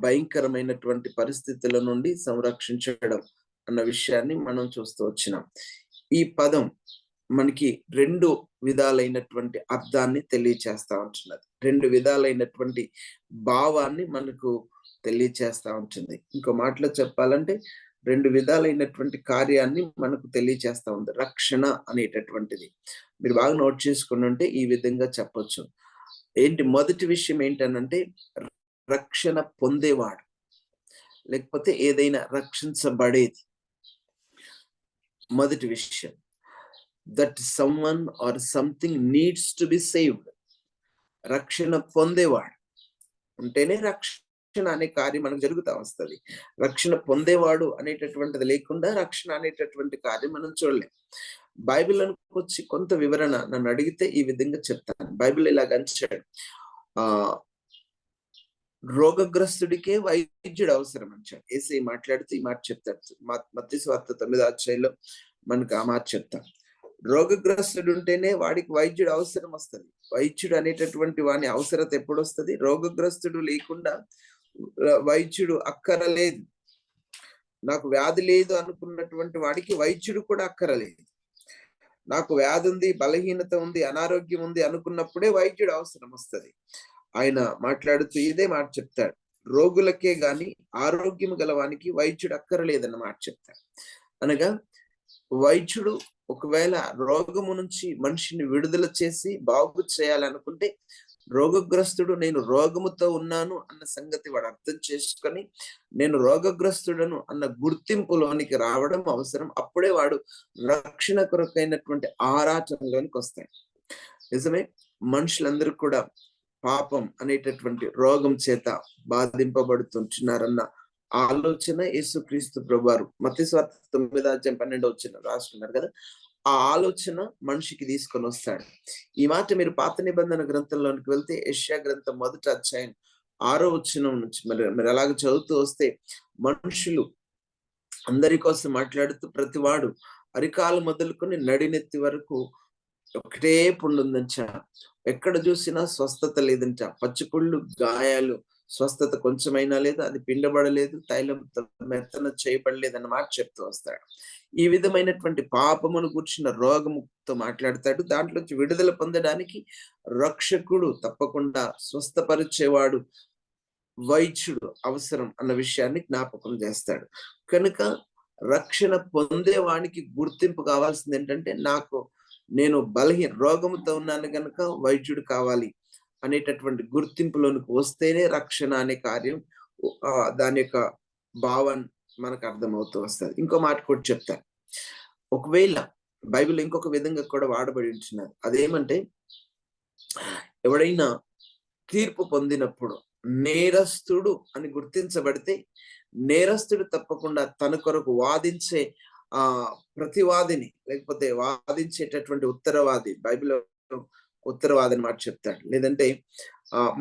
భయంకరమైనటువంటి పరిస్థితుల నుండి సంరక్షించడం అన్న విషయాన్ని మనం చూస్తూ వచ్చినాం. ఈ పదం మనకి 2 విధాలైనటువంటి అర్థాన్ని తెలియచేస్తా ఉంటున్నది. 2 విధాలైనటువంటి భావాన్ని మనకు తెలియచేస్తా ఉంటుంది. ఇంకో మాటలో చెప్పాలంటే 2 విధాలైనటువంటి కార్యాన్ని మనకు తెలియచేస్తా ఉంది. రక్షణ అనేటటువంటిది. మీరు బాగా నోట్ చేసుకునుంటే ఈ విధంగా చెప్పొచ్చు. మొదటి విషయం ఏంటనంటే రక్షణ పొందేవాడు. లేకపోతే ఏదైనా రక్షించబడేది. మొదటి విషయం. That someone or something needs to be saved. రక్షణ పొందేవాడు ఉంటేనే రక్షణ అనే కార్యం మనకు జరుగుతా వస్తది. రక్షణ పొందేవాడు అనేటటువంటిది లేకుండా రక్షణ అనేటటువంటి కార్యం మనం చూడలేం. బైబిల్‌లోకొచ్చి కొంత వివరణ నన్ను అడిగితే ఈ విధంగా చెప్తాను. బైబిల్ ఇలాగ అంచాడు. రోగగ్రస్తుడికే వైద్యుడు అవసరం అంటాడు. యేసయ్య మాట్లాడుతూ ఈ మాట చెప్తాడు. మత్తయి సువార్త 9వ అధ్యాయంలో మనకు ఆ మాట చెప్తాడు. రోగగ్రస్తుడు ఉంటేనే వాడికి వైద్యుడు అవసరం వస్తది. వైద్యుడు అనేటటువంటి వాని అవసరత ఎప్పుడు వస్తది? రోగగ్రస్తుడు లేకుండా వైద్యుడు అక్కరలేదు. నాకు వ్యాధి లేదు అనుకున్నటువంటి వాడికి వైద్యుడు కూడా అక్కరలేదు. నాకు వ్యాధి ఉంది, బలహీనత ఉంది, అనారోగ్యం ఉంది అనుకున్నప్పుడే వైద్యుడు అవసరం వస్తది. ఆయన మాట్లాడుతూ ఇదే మాట చెప్తాడు. రోగులకే గాని ఆరోగ్యం గలవానికి వైద్యుడు అక్కరలేదన్న మాట చెప్తాడు. అనగా వైద్యుడు ఒకవేళ రోగము నుంచి మనిషిని విడుదల చేసి బాగు చేయాలనుకుంటే, రోగగ్రస్తుడు నేను రోగముతో ఉన్నాను అన్న సంగతి వాడు అర్థం చేసుకొని, నేను రోగగ్రస్తుడను అన్న గుర్తింపులోనికి రావడం అవసరం. అప్పుడే వాడు రక్షణ కొరకైనటువంటి ఆరాటంలోనికి వస్తాడు. నిజమే, మనుషులందరూ కూడా పాపం అనేటటువంటి రోగం చేత బాధింపబడుతుంటున్నారన్న ఆలోచన యేసుక్రీస్తు ప్రభువారు మత్తయి సువార్త 9వ అధ్యాయం 12వ వచనం రాసుకున్నారు కదా. ఆ ఆలోచన మనిషికి తీసుకొని వస్తాడు. ఈ మాట మీరు పాత నిబంధన గ్రంథంలోనికి వెళ్తే యెషయా గ్రంథం 1వ అధ్యాయం 6వ వచనం నుంచి మీరు అలాగ చదువుతూ వస్తే, మనుషులు అందరి కోసం మాట్లాడుతూ ప్రతివాడు అరికాలు మొదలుకొని నడినెత్తి వరకు ఒకటే పుండు ఉందంట. ఎక్కడ చూసినా స్వస్థత లేదంట. పచ్చిపుళ్ళు, గాయాలు, స్వస్థత కొంచెమైనా లేదు, అది పిండబడలేదు, తైలం మెత్తన చేయబడలేదు అన్న మాట చెప్తూ వస్తాడు. ఈ విధమైనటువంటి పాపమును కూర్చున్న రోగముతో మాట్లాడతాడు. దాంట్లోంచి విడుదల పొందడానికి రక్షకుడు తప్పకుండా స్వస్థపరిచేవాడు వైద్యుడు అవసరం అన్న విషయాన్ని జ్ఞాపకం చేస్తాడు. కనుక రక్షణ పొందేవానికి గుర్తింపు కావాల్సింది ఏంటంటే, నేను రోగముతో ఉన్నాను గనుక వైద్యుడు కావాలి అనేటటువంటి గుర్తింపులోనికి వస్తేనే రక్షణ అనే కార్యం దాని యొక్క భావం మనకు అర్థమవుతూ వస్తుంది. ఇంకో మాట కూడా చెప్తాను. ఒకవేళ బైబిల్ ఇంకొక విధంగా కూడా వాడబడి ఉంటున్నారు. అదేమంటే, ఎవడైనా తీర్పు పొందినప్పుడు నేరస్తుడు అని గుర్తించబడితే, నేరస్తుడు తప్పకుండా తన కొరకు వాదించే ప్రతివాదిని, లేకపోతే వాదించేటటువంటి ఉత్తరవాది, బైబిల్లో ఉత్తరవాది మాట చెప్తాడు. లేదంటే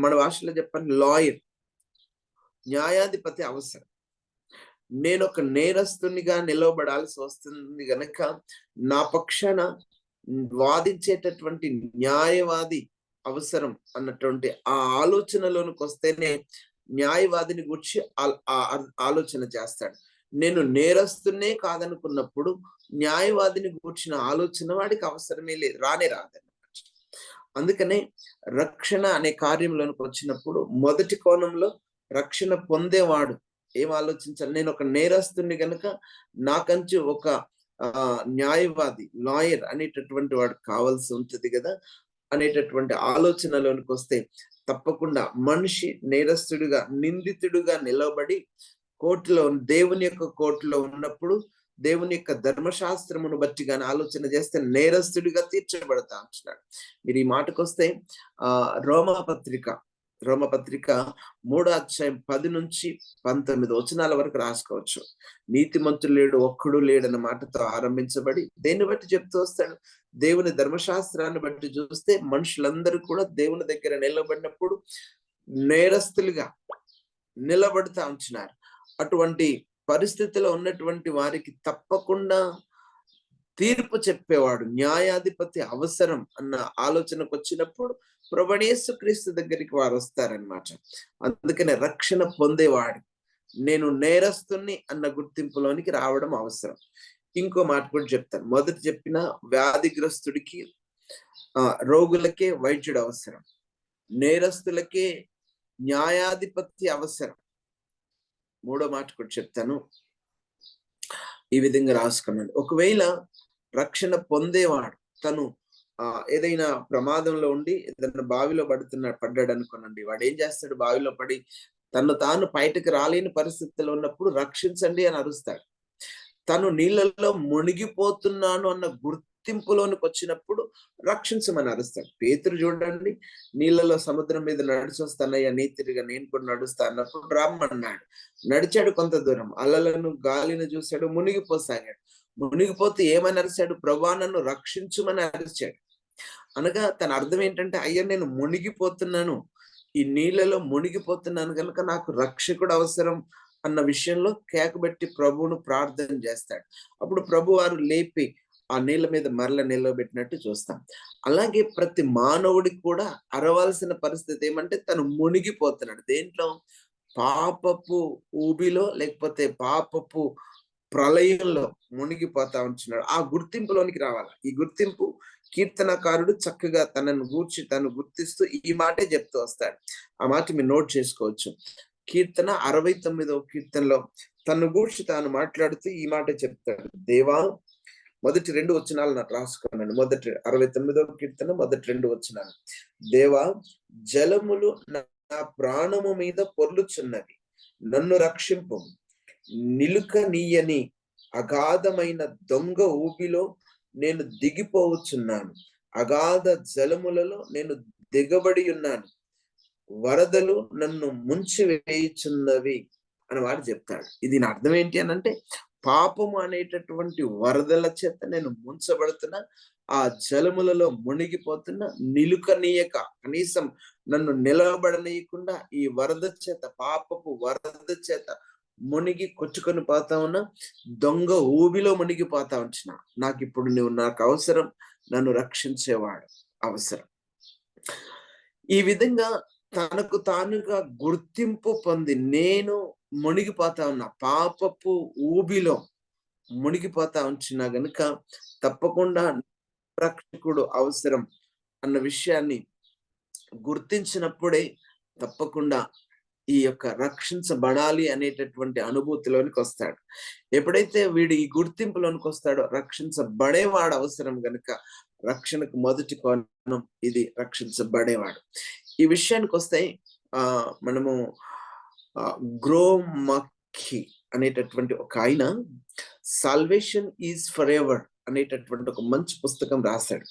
మన భాషలో చెప్పండి, లాయర్, న్యాయాధిపతి అవసరం. నేను ఒక నేరస్తునిగా నిలవబడాల్సి వస్తుంది గనక నా పక్షాన వాదించేటటువంటి న్యాయవాది అవసరం అన్నటువంటి ఆ ఆలోచనలోనికి వస్తేనే న్యాయవాదిని గురించి ఆలోచన చేస్తాడు. నేను నేరస్తున్నే కాదనుకున్నప్పుడు న్యాయవాదిని గూర్చిన ఆలోచన వాడికి అవసరమే లేదు, రానే రాదన్నమాట. అందుకనే రక్షణ అనే కార్యంలోనికి వచ్చినప్పుడు మొదటి కోణంలో రక్షణ పొందేవాడు ఏం ఆలోచించాలి? నేను ఒక నేరస్తుని గనుక నాకంచు ఒక న్యాయవాది, లాయర్ అనేటటువంటి వాడు కావాల్సి ఉంటుంది కదా అనేటటువంటి ఆలోచనలోనికి వస్తే, తప్పకుండా మనిషి నేరస్తుడిగా, నిందితుడిగా నిలబడి కోర్టులో, దేవుని యొక్క కోర్టులో ఉన్నప్పుడు దేవుని యొక్క ధర్మశాస్త్రమును బట్టి గాని ఆలోచన చేస్తే నేరస్తుడిగా తీర్చబడతా అంటున్నాడు. మీరు ఈ మాటకొస్తే రోమపత్రిక 3వ అధ్యాయం 10 నుంచి 19 వచనాల వరకు రాసుకోవచ్చు. నీతిమంతుడు లేడు, ఒక్కడు లేడన్న మాటతో ఆరంభించబడి దేన్ని బట్టి చెప్తూ వస్తాడు? దేవుని ధర్మశాస్త్రాన్ని బట్టి చూస్తే మనుషులందరూ కూడా దేవుని దగ్గర నిలబడినప్పుడు నేరస్తులుగా నిలబడుతా ఉంటున్నారు. అటువంటి పరిస్థితిలో ఉన్నటువంటి వారికి తప్పకుండా తీర్పు చెప్పేవాడు, న్యాయాధిపతి అవసరం అన్న ఆలోచనకు వచ్చినప్పుడు ప్రభువైన యేసుక్రీస్తు దగ్గరికి వారు వస్తారనమాట. అందుకనే రక్షణ పొందేవాడు, నేను నేరస్తుని అన్న గుర్తింపులోనికి రావడం అవసరం. ఇంకో మాట కూడా చెప్తాను. మొదట చెప్పిన వ్యాధిగ్రస్తుడికి రోగులకే వైద్యుడు అవసరం, నేరస్తులకే న్యాయాధిపతి అవసరం. మూడో మాట కూడా చెప్తాను, ఈ విధంగా రాసుకున్నాడు. ఒకవేళ రక్షణ పొందేవాడు తను ఏదైనా ప్రమాదంలో ఉండి ఏదైనా బావిలో పడ్డాడు అనుకోనండి, వాడు ఏం చేస్తాడు? బావిలో పడి తను తాను బయటకు రాలేని పరిస్థితిలో ఉన్నప్పుడు రక్షించండి అని అరుస్తాడు. తను నీళ్ళల్లో మునిగిపోతున్నాను అన్న గుర్తింపులోనికి వచ్చినప్పుడు రక్షించమని అరుస్తాడు. పేతురు చూడండి, నీళ్ళలో సముద్రం మీద నడిచి వస్తానయ్యా నీతిరిగా నేను కూడా నడుస్తా అన్నప్పుడు రమ్మన్నాడు. నడిచాడు కొంత దూరం, అలలను గాలిని చూశాడు, మునిగిపోసాగాడు. మునిగిపోతే ఏమని అరిచాడు? ప్రభువా నన్ను రక్షించుమని అరిచాడు. అనగా తన అర్థం ఏంటంటే, అయ్యా నేను మునిగిపోతున్నాను, ఈ నీళ్ళలో మునిగిపోతున్నాను కనుక నాకు రక్షకుడు అవసరం అన్న విషయంలో కేకబెట్టి ప్రభువును ప్రార్థన చేస్తాడు. అప్పుడు ప్రభు వారు లేపి ఆ నీళ్ళ మీద మరల నిలబెట్టినట్టు చూస్తాం. అలాగే ప్రతి మానవుడికి కూడా అరవాల్సిన పరిస్థితి ఏమంటే, తను మునిగిపోతున్నాడు. దేంట్లో? పాపపు ఊబిలో, లేకపోతే పాపపు ప్రళయంలో మునిగిపోతా ఉంటున్నాడు. ఆ గుర్తింపులోనికి రావాలి. ఈ గుర్తింపు కీర్తనకారుడు చక్కగా తనను గూర్చి తను గుర్తిస్తూ ఈ మాటే చెప్తూ వస్తాడు. ఆ మాట మీరు నోట్ చేసుకోవచ్చు. కీర్తన 69వ కీర్తనలో తను గూర్చి తాను మాట్లాడుతూ ఈ మాట చెప్తాడు. దేవా, మొదటి 2 వచనాలు నాకు రాసుకున్నాను. మొదటి 69వ కీర్తన మొదటి 2 వచనాలు. దేవా, జలములు నా ప్రాణము మీద పొర్లుచున్నవి, నన్ను రక్షింపు. నిలుక నీయని అగాధమైన దొంగ ఊపిలో నేను దిగిపోవచ్చున్నాను, అగాధ జలములలో నేను దిగబడి ఉన్నాను, వరదలు నన్ను ముంచి వేయుచున్నవి అని వాడు చెప్తాడు. ఇది నా అర్థం ఏంటి అని అంటే, పాపము అనేటటువంటి వరదల చేత నేను ముంచబడుతున్నా, ఆ జలములలో మునిగిపోతున్నా, నిలుకనీయక కనీసం నన్ను నిలబడనీయకుండా ఈ వరద చేత, పాపపు వరద చేత మునిగి కొట్టుకొని పోతా ఉన్నా, దొంగ ఊబిలో మునిగిపోతా ఉంచిన నాకు ఇప్పుడు నువ్వు నాకు అవసరం, నన్ను రక్షించేవాడు అవసరం. ఈ విధంగా తనకు తానుగా గుర్తింపు పొంది నేను మునిగిపోతా ఉన్నా, పాపపు ఊబిలో మునిగిపోతా ఉంచినా గనుక తప్పకుండా రక్షకుడు అవసరం అన్న విషయాన్ని గుర్తించినప్పుడే తప్పకుండా ఈ యొక్క రక్షించబడాలి అనేటటువంటి అనుభూతిలోనికి వస్తాడు. ఎప్పుడైతే వీడు ఈ గుర్తింపులోనికి వస్తాడో రక్షించబడేవాడు అవసరం గనుక రక్షణకు మొదటి కోణం ఇది, రక్షించబడేవాడు. ఈ విషయానికి వస్తే మనము గ్రో మక్కీ అనేటటువంటి ఒక ఆయన సాల్వేషన్ ఈజ్ ఫర్ ఎవర్ అనేటటువంటి ఒక మంచి పుస్తకం రాశాడు.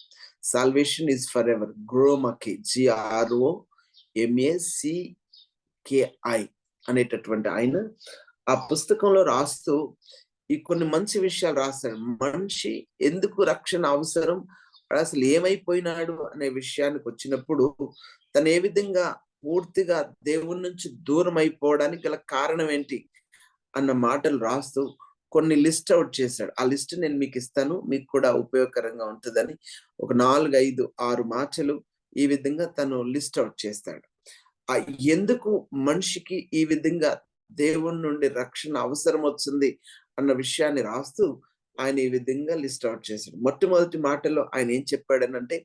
Salvation is forever, Gromacki, GROMACKI అనేటటువంటి ఆయన ఆ పుస్తకంలో రాస్తూ ఈ కొన్ని మంచి విషయాలు రాస్తాడు. మనిషి ఎందుకు రక్షణ అవసరం, అసలు ఏమైపోయినాడు అనే విషయానికి వచ్చినప్పుడు తను ఏ విధంగా పూర్తిగా దేవుని నుంచి దూరం అయిపోవడానికి గల కారణం ఏంటి అన్న మాటలు రాస్తూ కొన్ని లిస్ట్ అవుట్ చేశాడు. ఆ లిస్ట్ నేను మీకు ఇస్తాను, మీకు కూడా ఉపయోగకరంగా ఉంటుందని ఒక 4, 5, 6 మాటలు ఈ విధంగా తను లిస్ట్ అవుట్ చేస్తాడు. ఎందుకు మనిషికి ఈ విధంగా దేవుని నుండి రక్షణ అవసరం వచ్చింది అన్న విషయాన్ని రాస్తూ ఆయన ఈ విధంగా లిస్ట్ అవుట్ చేశాడు. మొట్టమొదటి మాటలో ఆయన ఏం చెప్పాడనంటే,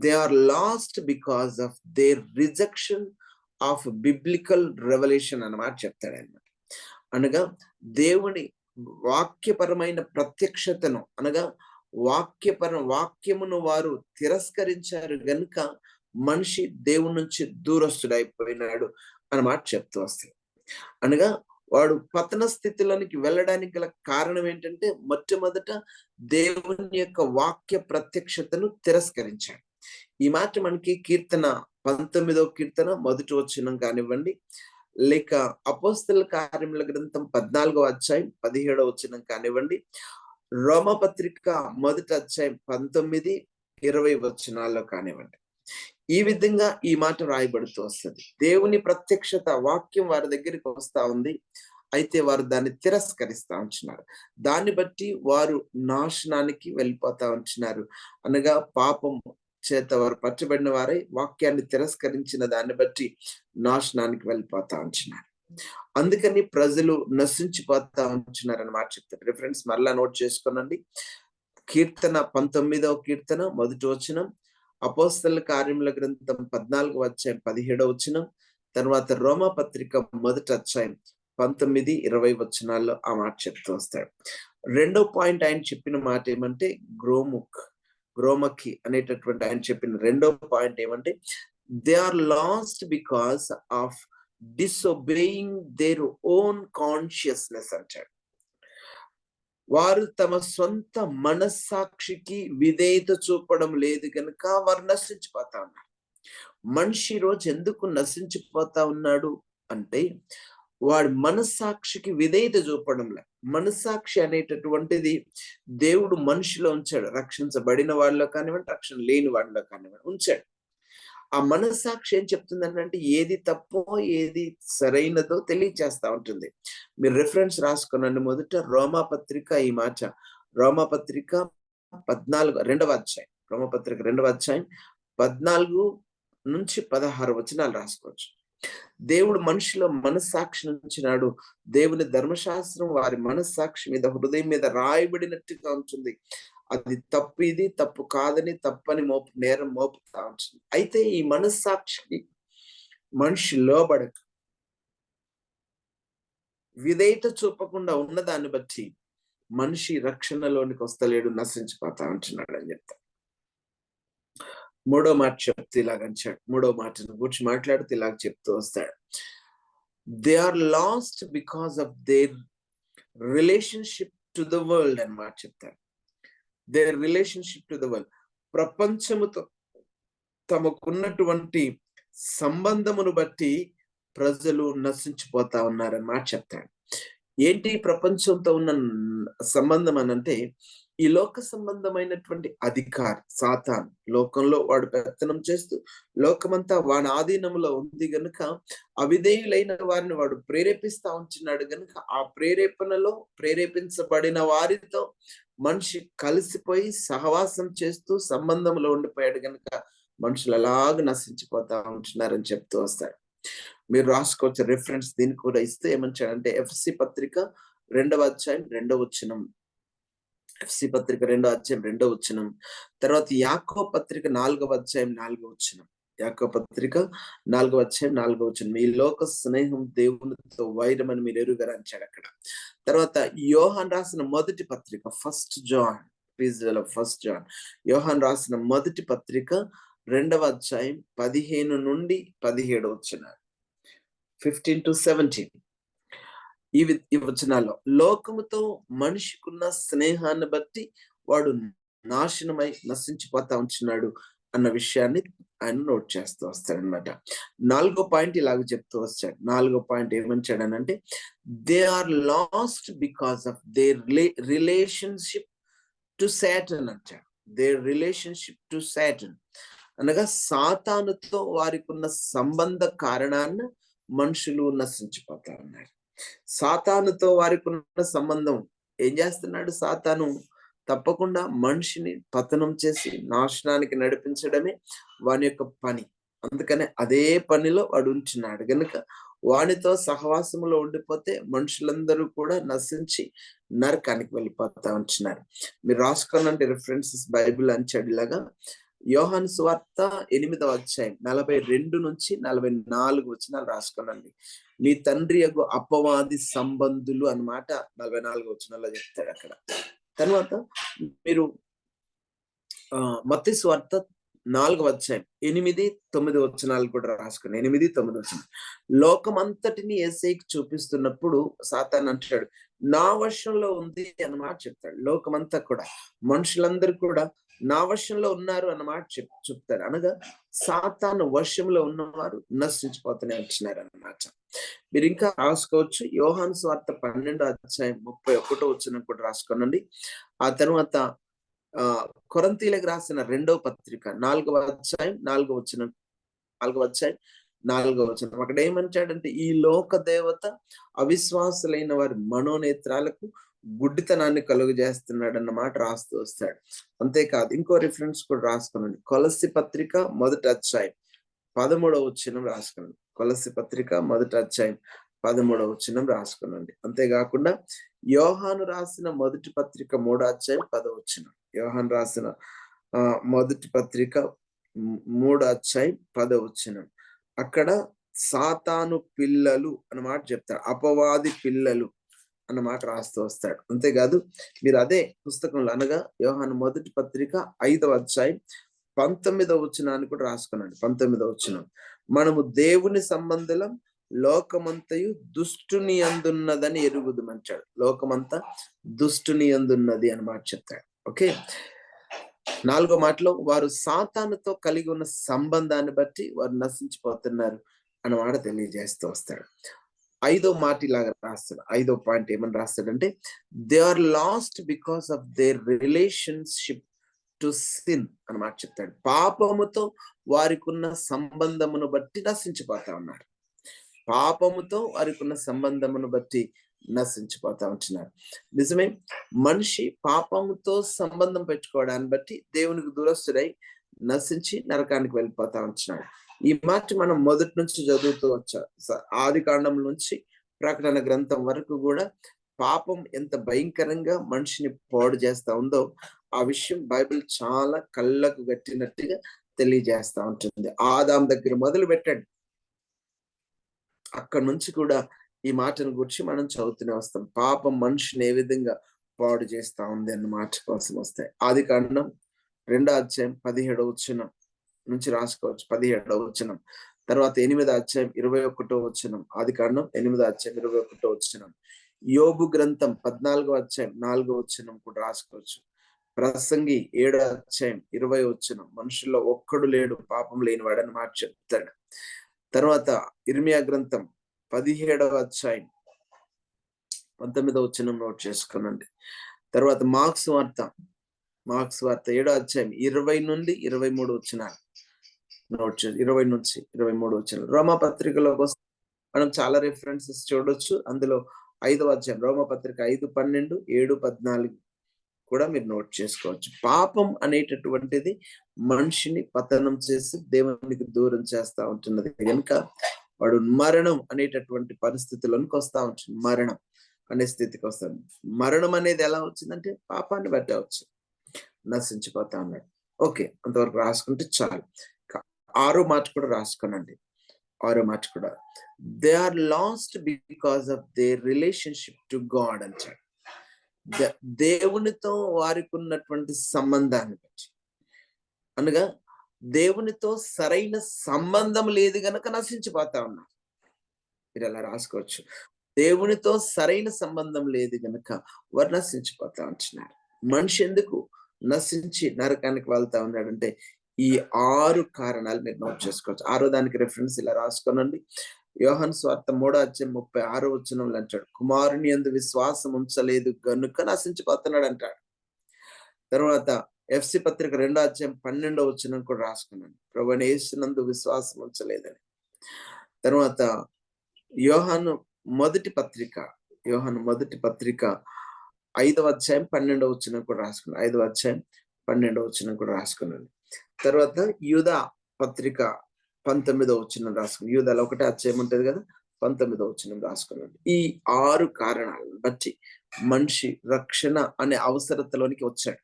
they are lost because of their rejection of biblical revelation అన్నమాట చెప్తాడు ఆయన. అనగా దేవుని వాక్యపరమైన ప్రత్యక్షతను, అనగా వాక్యమును వారు తిరస్కరించారు గనుక మనిషి దేవుని నుంచి దూరస్తుడైపోయినాడు అన్నమాట చెప్తూ వస్తాడు. అనగా వాడు పతన స్థితిలోనికి వెళ్ళడానికి గల కారణం ఏంటంటే, మొట్టమొదట దేవుని యొక్క వాక్య ప్రత్యక్షతను తిరస్కరించాడు. ఈ మాట మనకి కీర్తన 19వ కీర్తన మొదటి వచనం కానివ్వండి, లేక అపోస్తలుల కార్యముల గ్రంథం 14వ అధ్యాయం 17వ వచనం కానివ్వండి, రోమపత్రిక మొదటి అధ్యాయం 19, 20 వచనాల్లో కానివ్వండి, ఈ విధంగా ఈ మాట రాయబడుతూ వస్తుంది. దేవుని ప్రత్యక్షత వాక్యం వారి దగ్గరికి వస్తా ఉంది. అయితే వారు దాన్ని తిరస్కరిస్తా ఉంటున్నారు. దాన్ని బట్టి వారు నాశనానికి వెళ్ళిపోతా ఉంటున్నారు. అనగా పాపం చేత వారు పట్టబడిన వారై వాక్యాన్ని తిరస్కరించిన దాన్ని బట్టి నాశనానికి వెళ్ళిపోతా ఉంటున్నారు. అందుకని ప్రజలు నశించిపోతా ఉంటున్నారు అని మాట చెప్తారు. రిఫరెన్స్ మరలా నోట్ చేసుకోనండి. కీర్తన 19వ కీర్తన 1వ వచనం, అపోస్తలుల కార్యముల గ్రంథం 14వ అధ్యాయం 17వ వచనం, తర్వాత రోమా పత్రిక 1వ అధ్యాయం 19, 20 వచనాల్లో ఆ మాట చెప్తూ వస్తాడు. రెండో పాయింట్ ఆయన చెప్పిన మాట ఏమంటే గ్రోమకి అనేటటువంటి ఆయన చెప్పిన రెండో పాయింట్ ఏమంటే they are lost because of disobeying their own consciousness అంటాడు. వారు తమ సొంత మనస్సాక్షికి విధేయత చూపడం లేదు కనుక వారు నశించిపోతా ఉన్నారు. మనిషి రోజు ఎందుకు నశించిపోతా ఉన్నాడు అంటే వాడి మనస్సాక్షికి విధేయత చూపడంలే. మనస్సాక్షి అనేటటువంటిది దేవుడు మనిషిలో ఉంచాడు. రక్షించబడిన వాళ్ళలో కానివ్వండి, రక్షణ లేని వాళ్ళలో కానివ్వండి ఉంచాడు. ఆ మనస్సాక్షి ఏం చెప్తుందంటే ఏది తప్పో ఏది సరైనదో తెలియచేస్తా ఉంటుంది. మీరు రిఫరెన్స్ రాసుకునండి. మొదట రోమాపత్రిక ఈ మాట, రోమాపత్రిక 2వ అధ్యాయం, రోమాపత్రిక 2వ అధ్యాయం 14 నుంచి 16 వచనాలు రాసుకోవచ్చు. దేవుడు మనిషిలో మనస్సాక్షి ఉంచినాడు. దేవుని ధర్మశాస్త్రం వారి మనస్సాక్షి మీద, హృదయం మీద రాయబడినట్టుగా ఉంటుంది. అది తప్పు, ఇది తప్పు కాదని తప్పని నేరం మోపుతా ఉంటుంది. అయితే ఈ మనస్సాక్షికి మనిషి లోబడక విధేయత చూపకుండా ఉన్నదాన్ని బట్టి మనిషి రక్షణలోనికి వస్తలేడు, నశించిపోతా ఉంటున్నాడు అని చెప్తా. మూడో మాట చెప్తూ ఇలాగంచాడు. మూడో మాటను గురించి మాట్లాడుతూ ఇలాగ చెప్తూ వస్తాడు. They are lost because of their relationship to the world అని మాట చెప్తారు. Their relationship to the world, ప్రపంచముతో తమకున్నటువంటి సంబంధమును బట్టి ప్రజలు నశించిపోతా ఉన్నారని మాట చెప్తాడు. ఏంటి ప్రపంచంతో ఉన్న సంబంధం అనంటే ఈ లోక సంబంధమైనటువంటి అధికారి సాతాను లోకంలో వాడు పెత్తనం చేస్తూ లోకమంతా వాడి ఆధీనంలో ఉంది గనుక అవిధేయులైన వారిని వాడు ప్రేరేపిస్తా ఉంటున్నాడు గనుక ఆ ప్రేరేపణలో ప్రేరేపించబడిన వారితో మనిషి కలిసిపోయి సహవాసం చేస్తూ సంబంధంలో ఉండిపోయాడు గనుక మనుషులు అలాగ నశించిపోతా ఉంటున్నారని చెప్తూ వస్తాడు. మీరు రాసుకోవచ్చు రిఫరెన్స్ దీనికి కూడా ఇస్తే ఏమంటాడంటే ఎఫ్సి పత్రిక 2వ అధ్యాయం 2వ వచనం, ఎఫ్సి పత్రిక 2వ అధ్యాయం 2వ వచనం, తర్వాత యాకోబు పత్రిక 4వ అధ్యాయం 4వ వచనం, యాకోబు పత్రిక 4వ అధ్యాయం 4వ వచనం, ఈ లోక స్నేహం దేవునితో వైరం అని మీరు ఎరుగరు అంటాడు అక్కడ. తర్వాత యోహాన్ రాసిన మొదటి పత్రిక ఫస్ట్ జాన్, యోహాన్ రాసిన మొదటి పత్రిక 2వ అధ్యాయం 15 నుండి 17 వచనాలు, 15 to 17. ఈ వచనాల్లో లోకముతో మనిషికున్న స్నేహాన్ని బట్టి వాడు నాశనమై నశించిపోతా ఉంటున్నాడు అన్న విషయాన్ని ఆయన నోట్ చేస్తూ వస్తాడనమాట. 4వ పాయింట్ ఇలాగ చెప్తూ వచ్చాడు. 4వ పాయింట్ ఏమంటాడనంటే they are lost because of their relationship to Satan అంటాడు. దేర్ రిలేషన్షిప్ టు సాటన్ అనగా సాతానుతో వారికి ఉన్న సంబంధ కారణాన మనుషులు నశించిపోతా ఉన్నారు. సాతానుతో వారికి ఉన్న సంబంధం ఏం చేస్తున్నాడు? సాతాను తప్పకుండా మనిషిని పతనం చేసి నాశనానికి నడిపించడమే వాని యొక్క పని. అందుకనే అదే పనిలో వాడు ఉంటున్నాడు గనుక వానితో సహవాసంలో ఉండిపోతే మనుషులందరూ కూడా నశించి నరకానికి వెళ్ళిపోతా ఉంటున్నారు. మీరు రాసుకోనంటే రిఫరెన్సెస్ బైబిల్ అంచెడిలాగా యోహాను సువార్త 8వ అధ్యాయం 42 నుంచి 44 వచనాలు రాసుకోనండి. మీ తండ్రి యొక్క అపవాది సంబంధులు అన్నమాట 44 వచనాల్లో చెప్తాడు అక్కడ. తర్వాత మీరు మత్తయి సువార్త 4వ అధ్యాయం 8, 9 వచనాలు కూడా రాసుకుని 8, 9 వచనాలు. లోకమంతటిని యేసయ్యకి చూపిస్తున్నప్పుడు సాతాను అంటాడు నా వశంలో ఉంది అన్నమాట చెప్తాడు. లోకమంతా కూడా మనుషులందరూ కూడా నా వశంలో ఉన్నారు అన్నమాట చెప్తాడు. అనగా సాతాను వశంలో ఉన్నవారు నశించిపోతూనే వచ్చినారు అన్నమాట. మీరు ఇంకా రాసుకోవచ్చు. యోహాను సువార్త 12వ అధ్యాయం 31 వచనం కూడా రాసుకోనండి. ఆ తర్వాత కొరింథీయులకు రాసిన 2వ పత్రిక 4వ అధ్యాయం 4వ వచనం, 4వ అధ్యాయం 4వ వచనం. అక్కడ ఏమంటాడంటే, ఈ లోక దేవత అవిశ్వాసులైన వారి మనోనేత్రాలకు గుడ్డితనాన్ని కలుగు చేస్తున్నాడు అన్న మాట రాస్తూ వస్తాడు. అంతేకాదు ఇంకో రిఫరెన్స్ కూడా రాసుకున్నాను. కొలస్సి పత్రిక 1వ అధ్యాయం 13వ వచనం రాసుకున్నాను. కొలస్సి పత్రిక 1వ అధ్యాయం 13వ వచనం రాసుకున్నాండి. అంతేకాకుండా యోహాను రాసిన మొదటి పత్రిక 3వ అధ్యాయం 10వ వచనం. యోహాను రాసిన మొదటి పత్రిక 3వ అధ్యాయం 10వ వచనం. అక్కడ సాతాను పిల్లలు అన్నమాట చెప్తాడు. అపవాది పిల్లలు అన్నమాట రాస్తూ వస్తాడు. అంతేకాదు మీరు అదే పుస్తకంలో అనగా యోహాను మొదటి పత్రిక 5వ అధ్యాయం 19వ వచనాన్ని కూడా రాసుకున్నాడు. 19వ వచనం. మనము దేవుని సంబంధులం, లోకమంతయు దుష్టుని అందున్నదని ఎరుగుదుమంటాడు. లోకమంతా దుష్టుని అందున్నది అన్నమాట చెప్తాడు. ఓకే, 4వ మాటలో వారు సాతానుతో కలిగి ఉన్న సంబంధాన్ని బట్టి వారు నశించిపోతున్నారు అన్నమాట తెలియజేస్తూ వస్తాడు. 5వ మాట ఇలాగా రాస్తాడు. 5వ పాయింట్ ఏమని రాస్తాడంటే, they are lost because of their relationship to sin అన్నమాట చెప్తాడు. పాపముతో వారికి ఉన్న సంబంధమును బట్టి నశించిపోతా ఉన్నారు. పాపముతో వారికి ఉన్న సంబంధమును బట్టి నశించిపోతా ఉంటున్నారు. నిజమే, మనిషి పాపముతో సంబంధం పెట్టుకోవడాన్ని బట్టి దేవునికి దూరస్తుడై నశించి నరకానికి వెళ్ళిపోతా ఉంటున్నాడు. ఈ మాట మనం మొదటి నుంచి చదువుతూ వచ్చా. ఆది కాండం నుంచి ప్రకటన గ్రంథం వరకు కూడా పాపం ఎంత భయంకరంగా మనిషిని పాడు చేస్తా ఉందో ఆ విషయం బైబిల్ చాలా కళ్ళకు గట్టినట్టుగా తెలియజేస్తా ఉంటుంది. ఆదాం దగ్గర మొదలు పెట్టండి, అక్కడి నుంచి కూడా ఈ మాటను గురించి మనం చదువుతూనే వస్తాం. పాపం మనిషిని ఏ విధంగా పాడు చేస్తా ఉంది అన్న మాట కోసం వస్తాయి. ఆది కాండం 2వ అధ్యాయం 17వ వచనం నుంచి రాసుకోవచ్చు. 17వ వచనం. తర్వాత 8వ అధ్యాయం 21వ వచనం. ఆది కాండం 8వ అధ్యాయం 21వ వచనం. యోబు గ్రంథం 14వ అధ్యాయం 4వ వచనం కూడా రాసుకోవచ్చు. ప్రసంగి 7వ అధ్యాయం 20వ వచనం. మనుషుల్లో ఒక్కడు లేడు పాపం లేనివాడు అని మాట చెప్తాడు. తర్వాత ఇర్మియా గ్రంథం 17వ అధ్యాయం 19వ వచనం నోట్ చేసుకోనండి. తర్వాత మార్క్స్ వార్త 7వ అధ్యాయం 20 నుండి 23 వచనాలు నోట్ చేసి 20 నుంచి 23 వచనాలు. రోమా పత్రికలోకి వస్తే మనం చాలా రిఫరెన్సెస్ చూడొచ్చు. అందులో 5వ అధ్యాయం రోమా పత్రిక 5:12, 7:14 కూడా మీరు నోట్ చేసుకోవచ్చు. పాపం అనేటటువంటిది మనిషిని పతనం చేసి దేవునికి దూరం చేస్తా ఉంటున్నది కనుక వాడు మరణం అనేటటువంటి పరిస్థితులకు వస్తా ఉంటుంది. మరణం అనే స్థితికి వస్తాడు. మరణం అనేది ఎలా వచ్చిందంటే పాపాన్ని బట్టే వచ్చి నశించిపోతా ఉన్నాడు. ఓకే, అంతవరకు రాసుకుంటే చాలు. 6వ మాట కూడా రాసుకునండి. 6వ మాట కూడా, they are lost because of their relationship to God అంటాడు. దేవునితో వారికి ఉన్నటువంటి సంబంధాన్ని బట్టి, అనగా దేవునితో సరైన సంబంధం లేదు గనక నశించిపోతా ఉన్నారు. మీరు అలా రాసుకోవచ్చు. దేవునితో సరైన సంబంధం లేదు గనక వారు నశించిపోతా ఉంటున్నారు. మనిషి ఎందుకు నశించి నరకానికి వెళ్తా ఉన్నాడంటే ఈ 6 కారణాలు మీరు నోట్ చేసుకోవచ్చు. 6వ దానికి రిఫరెన్స్ ఇలా రాసుకోనండి. యోహాను సువార్త 3వ అధ్యాయం 36వ వచనంలో అంటాడు, కుమారుని యందు విశ్వాసం ఉంచలేదు గనుక నశించిపోతున్నాడు అంటాడు. తర్వాత ఎఫ్సి పత్రిక 2వ అధ్యాయం 12వ వచనం కూడా రాసుకున్నాను, ప్రభువైన యేసునందు విశ్వాసం ఉంచలేదని. తర్వాత యోహాను మొదటి పత్రిక 5వ అధ్యాయం 12వ వచనం కూడా రాసుకున్నాను. 5వ అధ్యాయం 12వ వచనం కూడా రాసుకున్నాను. తర్వాత యూదా పత్రిక 19వ వచనం రాసుకున్నాను. యూదాలో 1వ అధ్యాయం ఉంటది కదా, 19వ వచనం రాసుకున్నాను. ఈ 6 కారణాలను బట్టి మనిషి రక్షణ అనే అవసరతలోనికి వచ్చాడు.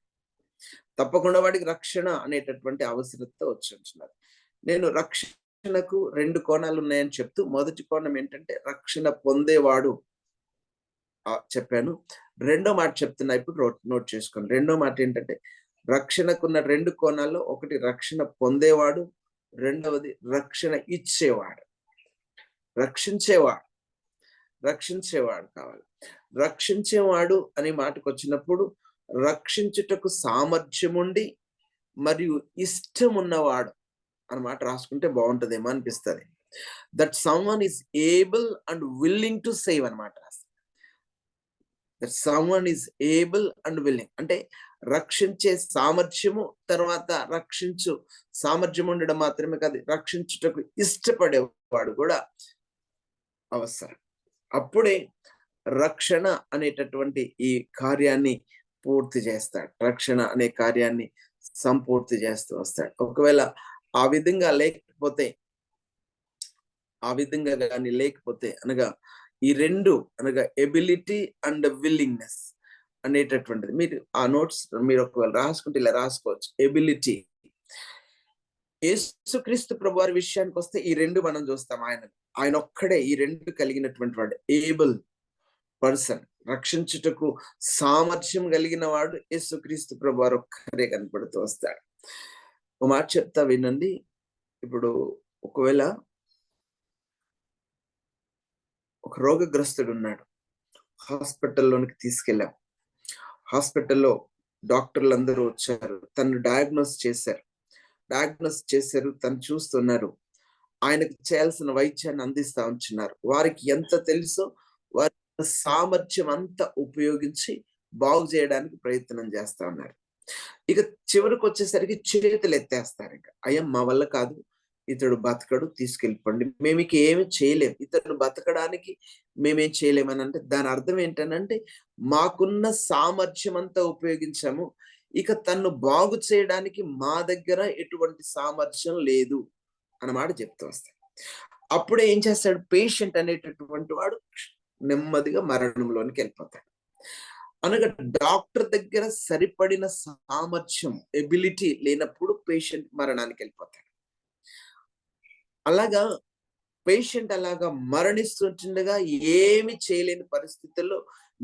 తప్పకుండా వాడికి రక్షణ అనేటటువంటి అవసరత వచ్చుంటున్నారు. నేను రక్షణకు 2 కోణాలు ఉన్నాయని చెప్తూ మొదటి కోణం ఏంటంటే రక్షణ పొందేవాడు చెప్పాను. రెండో మాట చెప్తున్నా, ఇప్పుడు నోట్ చేసుకోండి. రెండో మాట ఏంటంటే రక్షణకున్న 2 కోణాల్లో, ఒకటి రక్షణ పొందేవాడు, రెండవది రక్షణ ఇచ్చేవాడు. రక్షించేవాడు కావాలి. రక్షించేవాడు అనే మాటకు వచ్చినప్పుడు రక్షించుటకు సామర్థ్యం ఉండి మరియు ఇష్టం ఉన్నవాడు అన్నమాట రాసుకుంటే బాగుంటదేమో అనిపిస్తుంది. That someone is able and willing to save అన్నమాట రాస్తారు. That someone is able and willing అంటే రక్షించే సామర్థ్యము, తర్వాత రక్షించు సామర్థ్యం ఉండడం మాత్రమే కాదు, రక్షించుటకు ఇష్టపడేవాడు కూడా అవసరం. అప్పుడే రక్షణ అనేటటువంటి ఈ కార్యాన్ని పూర్తి చేస్తాడు. రక్షణ అనే కార్యాన్ని సంపూర్తి చేస్తూ వస్తాడు. ఒకవేళ ఆ విధంగా లేకపోతే, అనగా ఈ రెండు, అనగా ఎబిలిటీ అండ్ విల్లింగ్నెస్ అనేటటువంటిది, మీరు ఆ నోట్స్ మీరు ఒకవేళ రాసుకుంటే ఇలా రాసుకోవచ్చు. ఎబిలిటీ, యేసుక్రీస్తు ప్రభువారి విషయానికి వస్తే ఈ రెండు మనం చూస్తాం. ఆయన ఒక్కడే ఈ రెండు కలిగినటువంటి వాడు, ఏబుల్ పర్సన్. రక్షించుటకు సామర్థ్యం కలిగిన వాడు యేసుక్రీస్తు ప్రభువారు ఒక్కరే కనపడుతూ వస్తాడు. ఒక మాట చెప్తా వినండి. ఇప్పుడు ఒకవేళ ఒక రోగగ్రస్తుడు ఉన్నాడు, హాస్పిటల్లోనికి తీసుకెళ్ళాం. హాస్పిటల్లో డాక్టర్లు అందరూ వచ్చారు, తను డయాగ్నోస్ చేశారు, తను చూస్తున్నారు, ఆయనకు చేయాల్సిన వైద్యాన్ని అందిస్తా ఉంటున్నారు. వారికి ఎంత తెలుసో వారి సామర్థ్యం అంతా ఉపయోగించి బాగు చేయడానికి ప్రయత్నం చేస్తా ఉన్నారు. ఇక చివరికి వచ్చేసరికి చేతులు ఎత్తేస్తారు. ఇక అయ్యా మా వల్ల కాదు, ఇతడు బతకడు, తీసుకెళ్ళిపోండి, మేము ఇక ఏమి చేయలేం, ఇతడు బతకడానికి మేమేం చేయలేమని. అంటే దాని అర్థం ఏంటనంటే, మాకున్న సామర్థ్యం అంతా ఉపయోగించాము, ఇక తన్ను బాగు చేయడానికి మా దగ్గర ఎటువంటి సామర్థ్యం లేదు అన్నమాట చెప్తూ వస్తాడు. అప్పుడే ఏం చేస్తాడు, పేషెంట్ అనేటటువంటి వాడు నెమ్మదిగా మరణంలోనికి వెళ్ళిపోతాడు. అనగా డాక్టర్ దగ్గర సరిపడిన సామర్థ్యం, ఎబిలిటీ లేనప్పుడు పేషెంట్ మరణానికి వెళ్ళిపోతాడు. అలాగా పేషెంట్ అలాగా మరణిస్తుండగా ఏమి చేయలేని పరిస్థితుల్లో,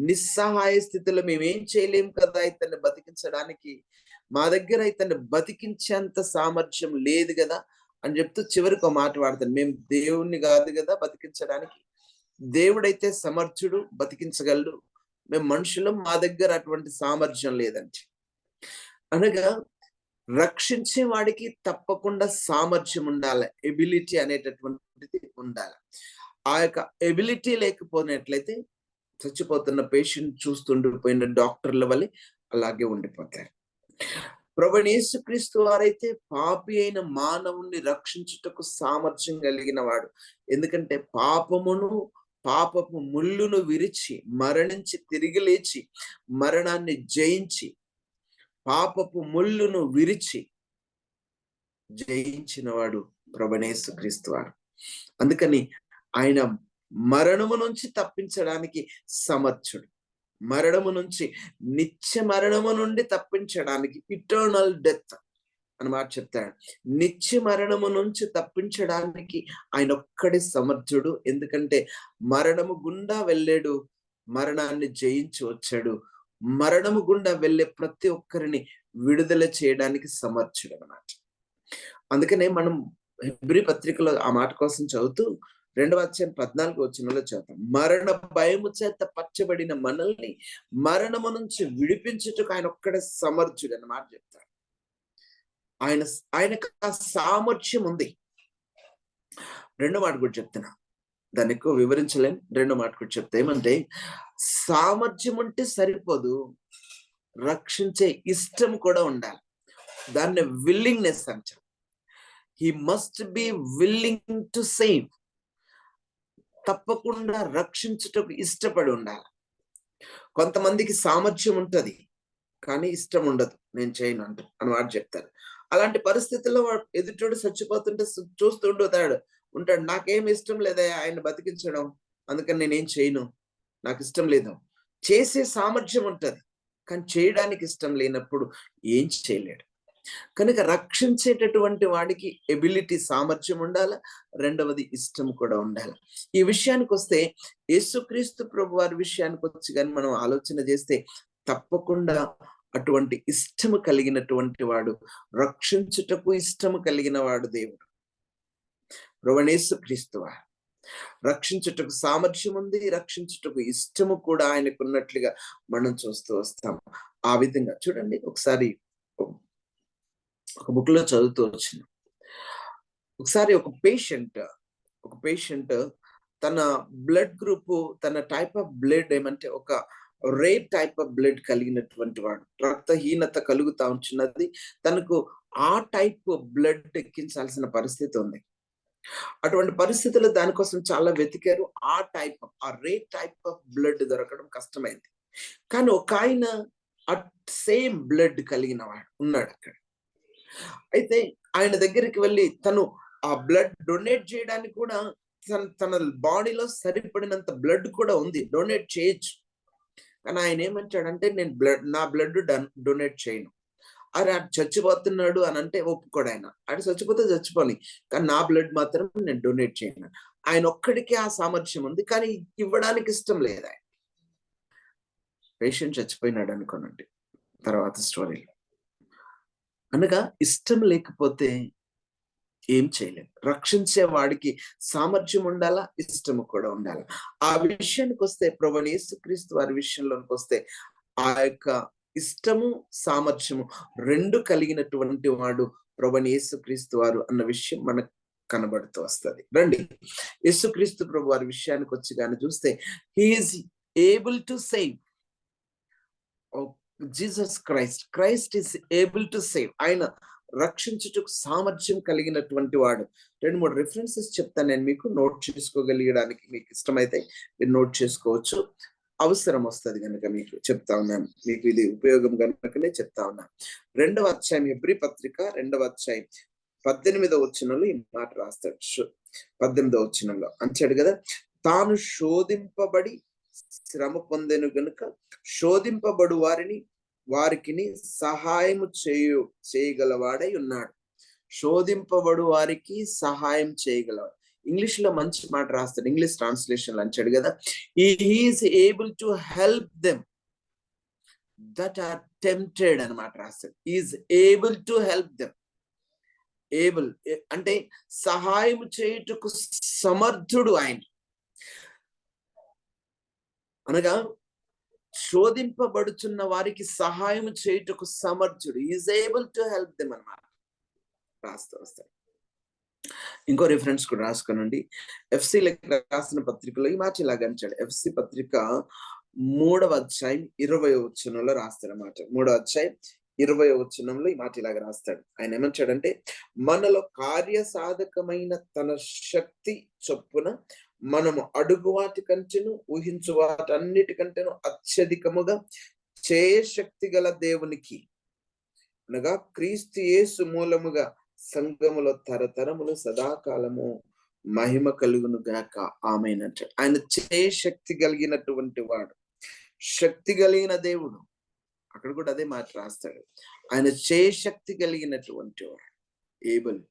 నిస్సహాయ స్థితిలో, మేమేం చేయలేము కదా ఇతన్ని బతికించడానికి, మా దగ్గర ఇతన్ని బతికించేంత సామర్థ్యం లేదు కదా అని చెప్తూ చివరికి ఒక మాట వాడతాను, మేము దేవుణ్ణి కాదు కదా బతికించడానికి, దేవుడైతే సమర్థుడు, బతికించగలడు, మేము మనుషులం, మా దగ్గర అటువంటి సామర్థ్యం లేదంటే. అనగా రక్షించే వాడికి తప్పకుండా సామర్థ్యం ఉండాలి, ఎబిలిటీ అనేటటువంటిది ఉండాలి. ఆ యొక్క ఎబిలిటీ లేకపోయినట్లయితే చచ్చిపోతున్న పేషెంట్ చూస్తుండిపోయిన డాక్టర్ల వల్ల అలాగే ఉండిపోతారు. ప్రభువైన యేసుక్రీస్తు వారైతే పాపి అయిన మానవుణ్ణి రక్షించుటకు సామర్థ్యం కలిగిన వాడు. ఎందుకంటే పాపపు ముళ్ళును విరిచి, మరణించి తిరిగి లేచి, మరణాన్ని జయించి, పాపపు ముళ్ళును విరిచి జయించిన వాడు ప్రభువైన యేసుక్రీస్తు వారు. అందుకని ఆయన మరణము నుంచి తప్పించడానికి సమర్థుడు. మరణము నుంచి, నిత్య మరణము నుండి తప్పించడానికి, ఇటర్నల్ డెత్ అని మాట చెప్తాడు, నిత్య మరణము నుంచి తప్పించడానికి ఆయన ఒక్కడే సమర్థుడు. ఎందుకంటే మరణము గుండా వెళ్ళాడు, మరణాన్ని జయించి వచ్చాడు, మరణము గుండా వెళ్ళే ప్రతి ఒక్కరిని విడుదల చేయడానికి సమర్థుడు అన్నమాట. అందుకనే మనం హెబ్రీ పత్రికలో ఆ మాట కోసం చదువుతూ 2వ అధ్యాయం 14వ వచనంలో చదువుతాం, మరణ భయము చేత పచ్చబడిన మనల్ని మరణము నుంచి విడిపించుటకు ఆయన ఒక్కడే సమర్థుడు అన్నమాట చెప్తాడు. ఆయనకు ఆ సామర్థ్యం ఉంది. రెండో మాట కూడా చెప్తున్నా, దాన్ని ఎక్కువ వివరించలేం, రెండో మాట కూడా చెప్తా. ఏమంటే, సామర్థ్యం ఉంటే సరిపోదు, రక్షించే ఇష్టం కూడా ఉండాలి. దాన్ని విల్లింగ్నెస్ అంటారు. He must be willing to save. తప్పకుండా రక్షించుటకు ఇష్టపడి ఉండాలి. కొంతమందికి సామర్థ్యం ఉంటది, కానీ ఇష్టం ఉండదు, నేను చేయను అన్నమాట చెప్తారు. అలాంటి పరిస్థితుల్లో ఎదుటోడు చచ్చిపోతుంటే చూస్తూ ఉంటాడు, నాకేం ఇష్టం లేదా ఆయన బతికించడం, అందుకని నేనేం చేయను, నాకు ఇష్టం లేదు. చేసే సామర్థ్యం ఉంటది, కానీ చేయడానికి ఇష్టం లేనప్పుడు ఏం చేయలేడు. కనుక రక్షించేటటువంటి వాడికి ఎబిలిటీ, సామర్థ్యం ఉండాలి, రెండవది ఇష్టం కూడా ఉండాలి. ఈ విషయానికి వస్తే, యేసుక్రీస్తు ప్రభు వారి విషయానికి వచ్చి కానీ మనం ఆలోచన చేస్తే, తప్పకుండా అటువంటి ఇష్టము కలిగినటువంటి వాడు, రక్షించుటకు ఇష్టము కలిగిన వాడు దేవుడు ప్రభువైన యేసుక్రీస్తు వారు. రక్షించుటకు సామర్థ్యం ఉంది, రక్షించుటకు ఇష్టము కూడా ఆయనకున్నట్లుగా మనం చూస్తూ వస్తాం. ఆ విధంగా చూడండి, ఒకసారి ఒక బుక్ లో చదువుతూ వచ్చిన, ఒకసారి ఒక పేషెంట్ తన బ్లడ్ గ్రూప్, తన టైప్ ఆఫ్ బ్లడ్ ఏమంటే ఒక రేర్ టైప్ ఆఫ్ బ్లడ్ కలిగినటువంటి వాడు, రక్తహీనత కలుగుతా ఉంటున్నది, తనకు ఆ టైప్ బ్లడ్ ఎక్కించాల్సిన పరిస్థితి ఉంది. అటువంటి పరిస్థితుల్లో దానికోసం చాలా వెతికారు. ఆ రేర్ టైప్ ఆఫ్ బ్లడ్ దొరకడం కష్టమైంది. కానీ ఒక ఆయన సేమ్ బ్లడ్ కలిగిన వాడు ఉన్నాడు అక్కడ. అయితే ఆయన దగ్గరికి వెళ్ళి తను ఆ బ్లడ్ డొనేట్ చేయడానికి కూడా తన బాడీలో సరిపడినంత బ్లడ్ కూడా ఉంది, డొనేట్ చేయొచ్చు. కానీ ఆయన ఏమంటాడంటే, నేను నా బ్లడ్ డొనేట్ చేయను. అరే అది చచ్చిపోతున్నాడు అని అంటే ఒప్పుకోడు ఆయన. అది చచ్చిపోతే చచ్చిపోని, కానీ నా బ్లడ్ మాత్రం నేను డొనేట్ చేయను. ఆయన ఒక్కడికే ఆ సామర్థ్యం ఉంది, కానీ ఇవ్వడానికి ఇష్టం లేదు ఆయన. పేషెంట్ చచ్చిపోయినాడు అనుకోనండి తర్వాత స్టోరీలో. అనగా ఇష్టం లేకపోతే ఏం చేయలేం. రక్షించే వాడికి సామర్థ్యం ఉండాలా, ఇష్టము కూడా ఉండాలి. ఆ విషయానికి వస్తే, ప్రభువైన యేసుక్రీస్తు వారి విషయంలోనికి వస్తే, ఆ యొక్క ఇష్టము సామర్థ్యము రెండు కలిగినటువంటి వాడు ప్రభువైన యేసుక్రీస్తు వారు అన్న విషయం మనకు కనబడుతూ వస్తుంది. రండి యేసుక్రీస్తు ప్రభు వారి విషయానికి వచ్చి కానీ చూస్తే, he is able to save. Jesus Christ is able to save. ఆయన రక్షించుటకు సామర్థ్యం కలిగినటువంటి వాడు. 2-3 రిఫరెన్సెస్ చెప్తాను నేను మీకు, నోట్ చేసుకోగలిగడానికి మీకు ఇష్టమైతే మీరు నోట్ చేసుకోవచ్చు. అవసరం వస్తుంది కనుక మీకు చెప్తా ఉన్నాను, మీకు ఇది ఉపయోగం కనుకనే చెప్తా ఉన్నాను. 2వ అధ్యాయం హెబ్రీ పత్రిక 2వ అధ్యాయం 18వ వచనంలో ఈ మాట రాస్తాడు. 18వ వచనంలో అంచాడు కదా, తాను శోధింపబడి శ్రమ పొందెను గనుక శోధింపబడు వారికి సహాయం చేయగలవాడై ఉన్నాడు. శోధింపబడు వారికి సహాయం చేయగలవాడు. ఇంగ్లీష్ లో మంచి మాట రాస్తాడు, ఇంగ్లీష్ ట్రాన్స్లేషన్ అంచాడు కదా, is able to help them that are tempted అని మాట రాస్తాడు. Is able to help them. Able అంటే సహాయం చేయుటకు సమర్థుడు ఆయన. అనగా శోధింపబడుచున్న వారికి సహాయం చేయుటకు సమర్థుడు. Is able to help them అన్నమాట రాస్తూ వస్తాడు. ఇంకో రిఫరెన్స్ కూడా రాసుకోనండి. ఎఫ్సి రాసిన పత్రికలో ఈ మాట ఇలాగ అంటాడు. ఎఫ్సి పత్రిక 3వ అధ్యాయం 20వ వచనంలో రాస్తాడు అన్నమాట. 3వ అధ్యాయం 20వ వచనంలో ఈ మాట ఇలాగ రాస్తాడు. ఆయన ఏమంటాడంటే, మనలో కార్యసాధకమైన తన శక్తి చొప్పున మనము అడుగు వాటి కంటేను ఊహించు వాటన్నిటికంటేను అత్యధికముగా శక్తి గల దేవునికి, అనగా క్రీస్తు యేసు మూలముగా సంఘములో తరతరములు సదాకాలము మహిమ కలుగును గాక ఆమేన్ అంటాడు. ఆయన శక్తి కలిగినటువంటి వాడు, శక్తి కలిగిన దేవుడు. అక్కడ కూడా అదే మాట రాస్తాడు. ఆయన శక్తి కలిగినటువంటి వాడు, able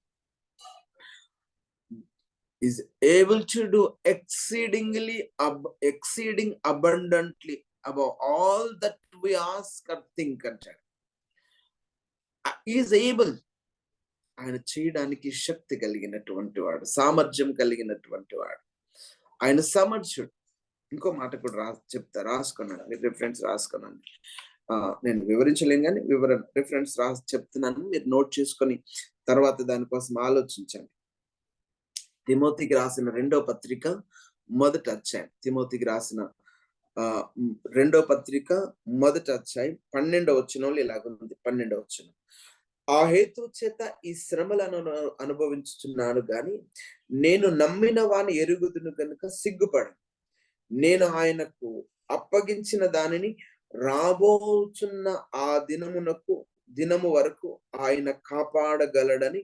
is able to do exceeding abundantly above all that we ask or think అంటాడు. ఈజ్ ఏబుల్, ఆయన చేయడానికి శక్తి కలిగినటువంటి వాడు, సామర్థ్యం కలిగినటువంటి వాడు, ఆయన సామర్థ్యుడు. ఇంకో మాట కూడా రాసుకున్నాను, మీరు రిఫరెన్స్ రాసుకున్నాను. నేను వివరించలేను కానీ రిఫరెన్స్ చెప్తున్నాను, మీరు నోట్ చేసుకొని తర్వాత దానికోసం ఆలోచించండి. తిమోతికి రాసిన 2వ పత్రిక 1వ అధ్యాయం, తిమోతికి రాసిన 2వ పత్రిక 1వ అధ్యాయం 12వ వచనంలో ఇలాగుంది. 12వ వచనం, ఆ హేతు చేత ఈ శ్రమలను అనుభవించుచున్నాను గాని నేను నమ్మిన వాని ఎరుగుదును కనుక సిగ్గుపడను. నేను ఆయనకు అప్పగించిన దానిని రాబోచున్న ఆ దినము వరకు ఆయన కాపాడగలడని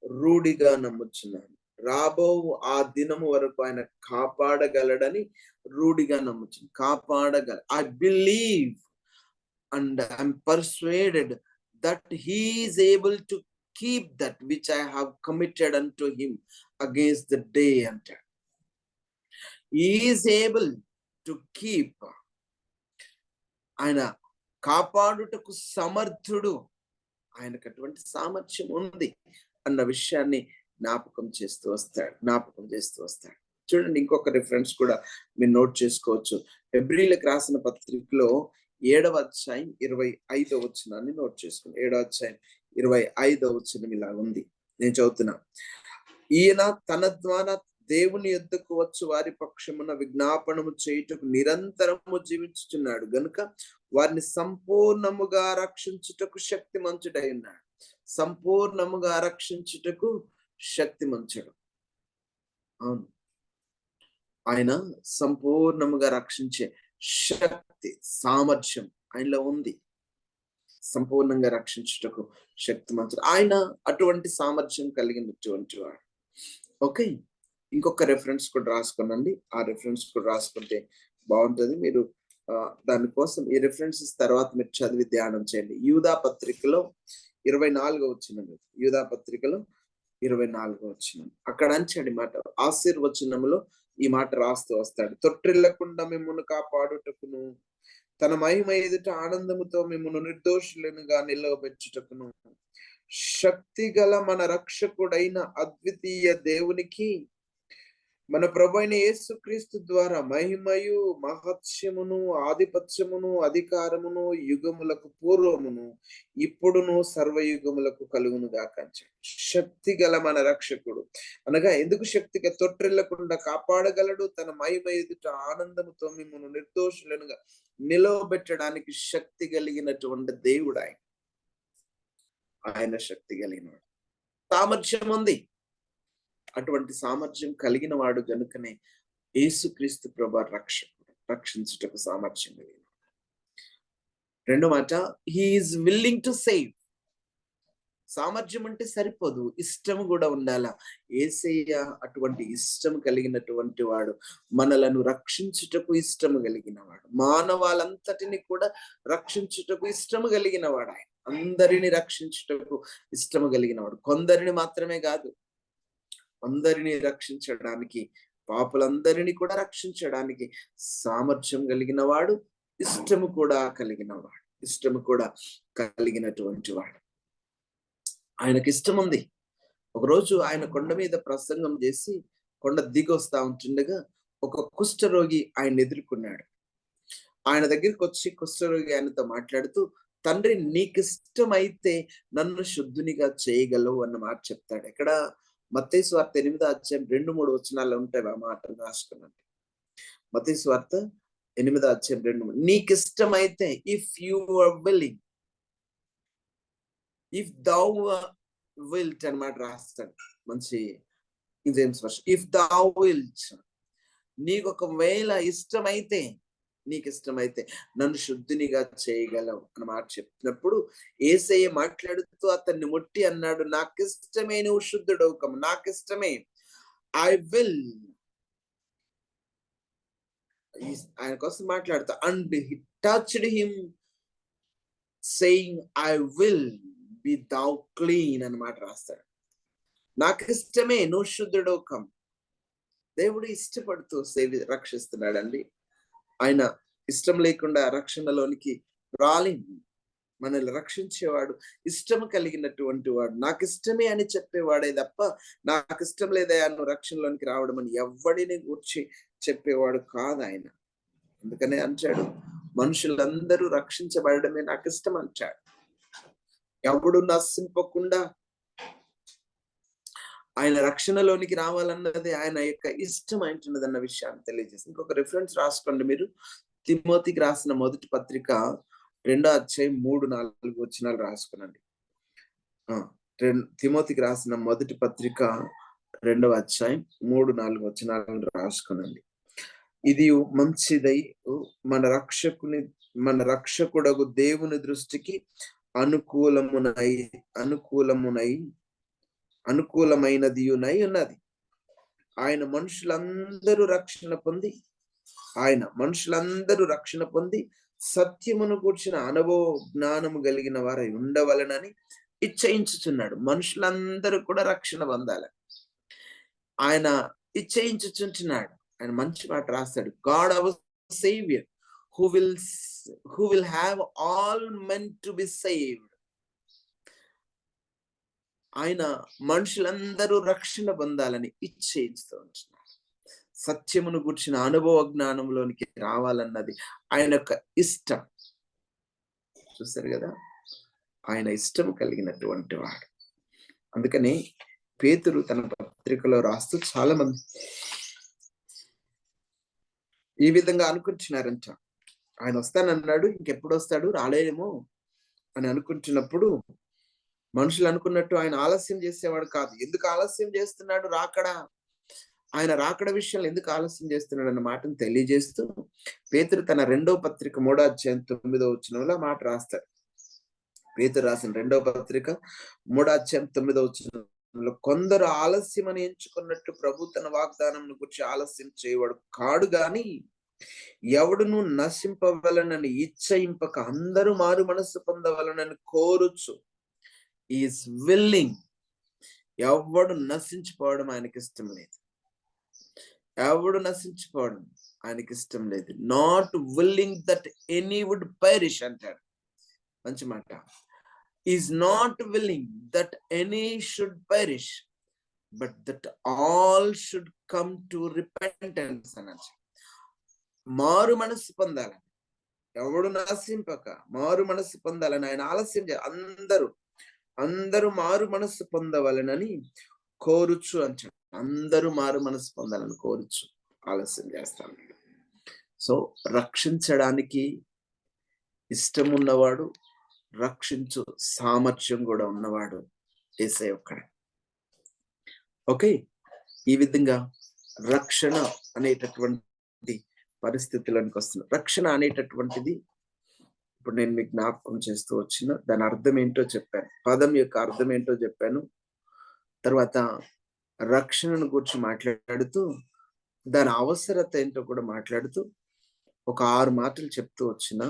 రూఢిగా నమ్ముచున్నాను. రాబో ఆ దినము వరకు ఆయన కాపాడగలడని రూఢిగా నమ్ముచున్నాను. కాపాడగల, I believe and I'm persuaded that he is able to keep that which I have committed unto him against the day ante. He is able to keep, ఆయన కాపాడుటకు సమర్థుడు, ఆయనకు అటువంటి సామర్థ్యం ఉంది అన్న విషయాన్ని జ్ఞాపకం చేస్తూ వస్తాడు. చూడండి, ఇంకొక రిఫరెన్స్ కూడా మీరు నోట్ చేసుకోవచ్చు. హెబ్రీలకు రాసిన పత్రికలో 7వ అధ్యాయం 25వ వచనాన్ని నోట్ చేసుకోండి. 7వ అధ్యాయం 25వ వచనం ఇలా ఉంది, నేను చదువుతున్నా. ఈయన తన ద్వారా దేవుని యొద్దకు వచ్చు వారి పక్షమున విజ్ఞాపనము చేయుటకు నిరంతరము జీవించుచున్నాడు గనుక వారిని సంపూర్ణముగా రక్షించుటకు శక్తిమంతుడై ఉన్నాడు. సంపూర్ణముగా రక్షించుటకు శక్తిమంతుడు. అవును, ఆయన సంపూర్ణముగా రక్షించే శక్తి, సామర్థ్యం ఆయనలో ఉంది. సంపూర్ణంగా రక్షించుటకు శక్తిమంతుడు. ఆయన అటువంటి సామర్థ్యం కలిగినటువంటి వాడు. ఓకే, ఇంకొక రెఫరెన్స్ కూడా రాసుకోనండి. ఆ రెఫరెన్స్ కూడా రాసుకుంటే బాగుంటుంది. మీరు దానికోసం ఈ రెఫరెన్సెస్ తర్వాత మీరు చదివి ధ్యానం చేయండి. యూదా పత్రికలో 24వ వచనం, యూదా పత్రికలో 24వ వచనం, అక్కడ అంచాడు మాట. ఆశీర్వచనములో ఈ మాట రాస్తూ వస్తాడు. తొట్టిల్లకుండా మిమ్మును కాపాడుటకును తన మహిమ ఎదుట ఆనందముతో మిమ్మును నిర్దోషులనుగా నిలవబెట్టుటకును శక్తి గల మన రక్షకుడైన అద్వితీయ దేవునికి మన ప్రభు అయిన యేసుక్రీస్తు ద్వారా మహిమయు మహత్యమును ఆధిపత్యమును అధికారమును యుగములకు పూర్వమును ఇప్పుడును సర్వయుగములకు కలుగును గాక. శక్తి గల మన రక్షకుడు అనగా ఎందుకు శక్తిగా తొట్టిల్లకుండా కాపాడగలడు. తన మహిమ ఎదుట ఆనందముతో మిమ్మల్ని నిర్దోషులనుగా నిలవబెట్టడానికి శక్తి కలిగినటువంటి దేవుడు ఆయన. ఆయన శక్తి కలిగినవాడు, సామర్థ్యం ఉంది. అటువంటి సామర్థ్యం కలిగిన వాడు గనుకనే యేసుక్రీస్తు ప్రభు రక్షకుడు, రక్షించుటకు సామర్థ్యం కలిగిన. రెండో మాట, he is willing to save. సామర్థ్యం అంటే సరిపోదు, ఇష్టం కూడా ఉండాలా. యేసయ్య అటువంటి ఇష్టం కలిగినటువంటి వాడు, మనలను రక్షించుటకు ఇష్టము కలిగిన వాడు, మానవాళంతటిని కూడా రక్షించుటకు ఇష్టము కలిగిన వాడు. ఆయన అందరిని రక్షించుటకు ఇష్టము కలిగిన వాడు. కొందరిని మాత్రమే కాదు, అందరినీ రక్షించడానికి, పాపులందరినీ కూడా రక్షించడానికి సామర్థ్యం కలిగిన వాడు, ఇష్టము కూడా కలిగిన వాడు, ఇష్టము కూడా కలిగినటువంటి వాడు. ఆయనకి ఇష్టం ఉంది. ఒకరోజు ఆయన కొండ మీద ప్రసంగం చేసి కొండ దిగి వస్తా ఉంటుండగా ఒక కుష్ఠరోగి ఆయన ఎదుర్కొన్నాడు. ఆయన దగ్గరికి వచ్చి కుష్ఠరోగి ఆయనతో మాట్లాడుతూ, తండ్రి నీకు ఇష్టమైతే నన్ను శుద్ధునిగా చేయగలవు అన్న మాట చెప్తాడు. ఎక్కడ? మత్తయి సువార్త 8వ అధ్యాయం 2-3 వచనాల్లో ఉంటాయి ఆ మాటలు రాసుకున్నాను. మత్తయి సువార్త 8వ అధ్యాయం 2-3, నీకు ఇష్టమైతే, if you are willing, if thou wilt అన్నమాట రాస్తాడు. మంచి English version. If thou wilt, నీకు ఒకవేళ ఇష్టమైతే, నీకు ఇష్టమైతే నన్ను శుద్ధినిగా చేయగలవు అన్నమాట చెప్పినప్పుడు యేసయ్య మాట్లాడుతూ అతన్ని ముట్టి అన్నాడు, నాకు ఇష్టమే, నువ్వు శుద్ధుడవు కమ్ము, నాకు ఇష్టమే, ఐ విల్. ఆయన కోసం మాట్లాడుతా, and he touched him saying I will be thou clean అన్నమాట రాస్తాడు. నాకు ఇష్టమే, నువ్వు శుద్ధుడవు కమ్ము. దేవుడు ఇష్టపడుతూ రక్షిస్తున్నాడండి. ఆయన ఇష్టం లేకుండా రక్షణలోనికి రాలేము. మనల్ని రక్షించేవాడు ఇష్టం కలిగినటువంటి వాడు. నాకు ఇష్టమే అని చెప్పేవాడే తప్ప నాకు ఇష్టం లేదా నువ్వు రక్షణలోనికి రావడం అని ఎవడిని గుర్చి చెప్పేవాడు కాదు ఆయన. అందుకనే అంటాడు, మనుషులందరూ రక్షించబడమే నాకు ఇష్టం అంటాడు. ఎవడు నశింపకుండా ఆయన రక్షణలోనికి రావాలన్నది ఆయన యొక్క ఇష్టం అంటున్నది అన్న విషయాన్ని తెలియజేసి. ఇంకొక రిఫరెన్స్ రాసుకోండి మీరు. తిమోతికి రాసిన మొదటి పత్రిక 2వ అధ్యాయం 3-4 వచనాలు రాసుకునండి. తిమోతికి రాసిన మొదటి పత్రిక 2వ అధ్యాయం 3-4 వచనాలను రాసుకునండి. ఇది మంచిదై మన రక్షకుడగు దేవుని దృష్టికి అనుకూలమైనది ఉన్నది. ఆయన మనుషులందరూ రక్షణ పొంది సత్యమును కూర్చిన అనుభవ జ్ఞానము కలిగిన వారై ఉండవలనని ఇచ్చయించుచున్నాడు. మనుషులందరూ కూడా రక్షణ పొందాలి, ఆయన ఇచ్చయించుచుంటున్నాడు. ఆయన మంచి మాట రాస్తాడు, God our saviour who will have all men to be saved. ఆయన మనుషులందరూ రక్షణ పొందాలని ఇచ్చేస్తూ ఉంటున్నాడు. సత్యమును గుర్చిన అనుభవ జ్ఞానంలోనికి రావాలన్నది ఆయన యొక్క ఇష్టం. చూస్తారు కదా, ఆయన ఇష్టం కలిగినటువంటి వాడు. అందుకని పేతురు తన పత్రికలో రాస్తూ చాలా మంది ఈ విధంగా అనుకుంటున్నారంట. ఆయన వస్తానన్నాడు, ఇంకెప్పుడు వస్తాడు, రాలేమో అని అనుకుంటున్నప్పుడు మనుషులు అనుకున్నట్టు ఆయన ఆలస్యం చేసేవాడు కాదు. ఎందుకు ఆలస్యం చేస్తున్నాడు రాకడా? ఆయన రాకడ విషయంలో ఎందుకు ఆలస్యం చేస్తున్నాడు అన్న మాటను తెలియజేస్తూ పేతురు తన 2వ పత్రిక 3వ అధ్యాయం 9వ వచనంలో మాట రాస్తాడు. పేతురు రాసిన 2వ పత్రిక 3వ అధ్యాయం 9వ వచనంలో, కొందరు ఆలస్యం అని ఎంచుకున్నట్టు ప్రభు తన వాగ్దానం గురించి ఆలస్యం చేయవాడు కాడు గాని ఎవడును నశింపవలనని ఇచ్చయింపక అందరూ మారు మనస్సు పొందవలనని కోరుచు ఈస్ విల్లింగ్. ఎవడు నశించిపోవడం ఆయనకి ఇష్టం లేదు. ఎవడు నశించిపోవడం ఆయనకి ఇష్టం లేదు. Not willing that any would perish అంటాడు. మంచి మాట. Is not willing that any should perish but that all should come to repentance అన్నట్టు. మారు మనస్సు పొందాలని, ఎవడు నశింపక మారు మనస్సు పొందాలని ఆయన ఆలస్యం అందరూ మారు మనస్సు పొందవలనని కోరుచు అంటాడు. అందరూ మారు మనస్సు పొందాలని కోరుచు ఆలస్యం చేస్తాను. సో రక్షించడానికి ఇష్టం ఉన్నవాడు, రక్షించు సామర్థ్యం కూడా ఉన్నవాడు యేసయ్య ఒక్కడే. ఓకే, ఈ విధంగా రక్షణ అనేటటువంటి పరిస్థితులకు వస్తున్నా. రక్షణ అనేటటువంటిది ఇప్పుడు నేను మీకు జ్ఞాపకం చేస్తూ వచ్చిన దాని అర్థం ఏంటో చెప్పాను, పదం యొక్క అర్థం ఏంటో చెప్పాను. తర్వాత రక్షణను గురించి మాట్లాడుతూ దాని అవసరత ఏంటో కూడా మాట్లాడుతూ ఒక 6 మాటలు చెప్తూ వచ్చిన.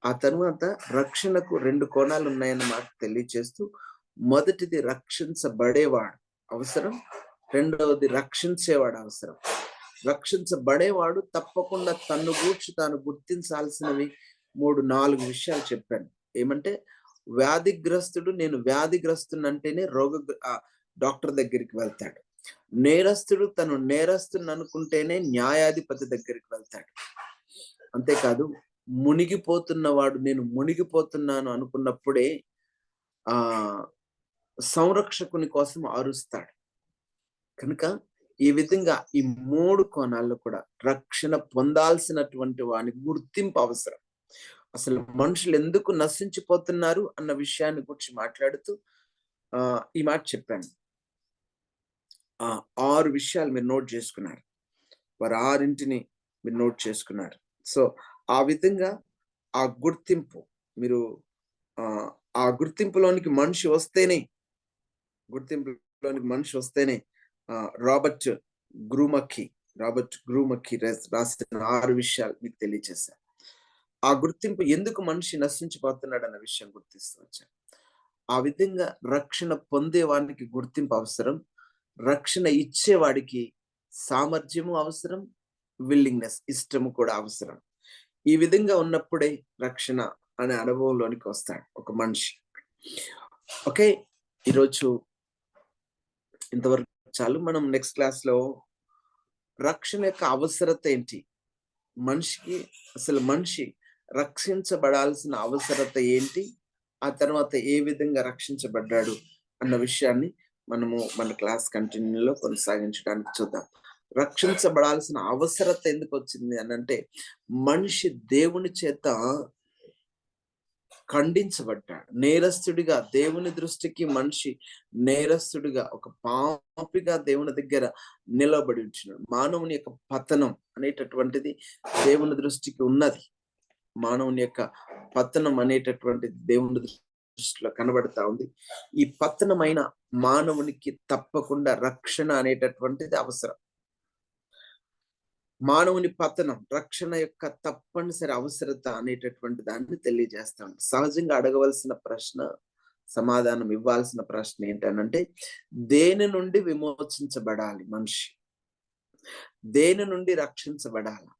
ఆ తర్వాత రక్షణకు 2 కోణాలు ఉన్నాయన్న మాట తెలియజేస్తూ, మొదటిది రక్షించబడేవాడు అవసరం, రెండవది రక్షించేవాడు అవసరం. రక్షించబడేవాడు తప్పకుండా తన్ను గూర్చి తాను గుర్తించాల్సినవి 3-4 విషయాలు చెప్పాను. ఏమంటే, వ్యాధిగ్రస్తుడు నేను వ్యాధిగ్రస్తునంటేనే డాక్టర్ దగ్గరికి వెళ్తాడు. నేరస్తుడు తను నేరస్తుని అనుకుంటేనే న్యాయాధిపతి దగ్గరికి వెళ్తాడు. అంతేకాదు, మునిగిపోతున్నవాడు నేను మునిగిపోతున్నాను అనుకున్నప్పుడే సంరక్షకుని కోసం అరుస్తాడు. కనుక ఈ విధంగా ఈ 3 కోణాల్లో కూడా రక్షణ పొందాల్సినటువంటి వాని గుర్తింపు అవసరం. అసలు మనుషులు ఎందుకు నశించిపోతున్నారు అన్న విషయాన్ని గురించి మాట్లాడుతూ ఈ మాట చెప్పాను. 6 విషయాలు మీరు నోట్ చేసుకున్నారు. వారు 6ంటిని మీరు నోట్ చేసుకున్నారు. సో ఆ విధంగా ఆ గుర్తింపు మీరు ఆ గుర్తింపులోనికి మనిషి వస్తేనే రాబర్ట్ గ్రూమక్కి రాసిన 6 విషయాలు మీకు తెలియజేశారు. ఆ గుర్తింపు ఎందుకు మనిషి నశించిపోతున్నాడు అన్న విషయం గుర్తిస్తూ వచ్చారు. ఆ విధంగా రక్షణ పొందేవానికి గుర్తింపు అవసరం, రక్షణ ఇచ్చేవాడికి సామర్థ్యము అవసరం, విల్లింగ్నెస్ ఇష్టము కూడా అవసరం. ఈ విధంగా ఉన్నప్పుడే రక్షణ అనే అనుభవంలోనికి వస్తాడు ఒక మనిషి. ఓకే, ఈరోజు ఇంతవరకు చాలు. మనం నెక్స్ట్ క్లాస్ లో రక్షణ యొక్క అవసరత ఏంటి, మనిషి రక్షించబడాల్సిన అవసరత ఏంటి, ఆ తర్వాత ఏ విధంగా రక్షించబడ్డాడు అన్న విషయాన్ని మనము మన క్లాస్ కంటిన్యూలో కొనసాగించడానికి చూద్దాం. రక్షించబడాల్సిన అవసరత ఎందుకు వచ్చింది అని అంటే, మనిషి దేవుని చేత ఖండించబడ్డాడు. నేరస్తుడిగా దేవుని దృష్టికి మనిషి నేరస్తుడిగా, ఒక పాపిగా దేవుని దగ్గర నిలబడి ఉంటున్నాడు. మానవుని యొక్క పతనం అనేటటువంటిది దేవుని దృష్టికి ఉన్నది. మానవుని యొక్క పతనం అనేటటువంటిది దేవుని దృష్టిలో కనబడతా ఉంది. ఈ పతనమైన మానవునికి తప్పకుండా రక్షణ అనేటటువంటిది అవసరం. మానవుని పతనం రక్షణ యొక్క తప్పనిసరి అవసరత అనేటటువంటి దాన్ని తెలియజేస్తాం. సహజంగా అడగవలసిన ప్రశ్న, సమాధానం ఇవ్వాల్సిన ప్రశ్న ఏంటనంటే, దేని నుండి విమోచించబడాలి మనిషి, దేని నుండి రక్షించబడాలి,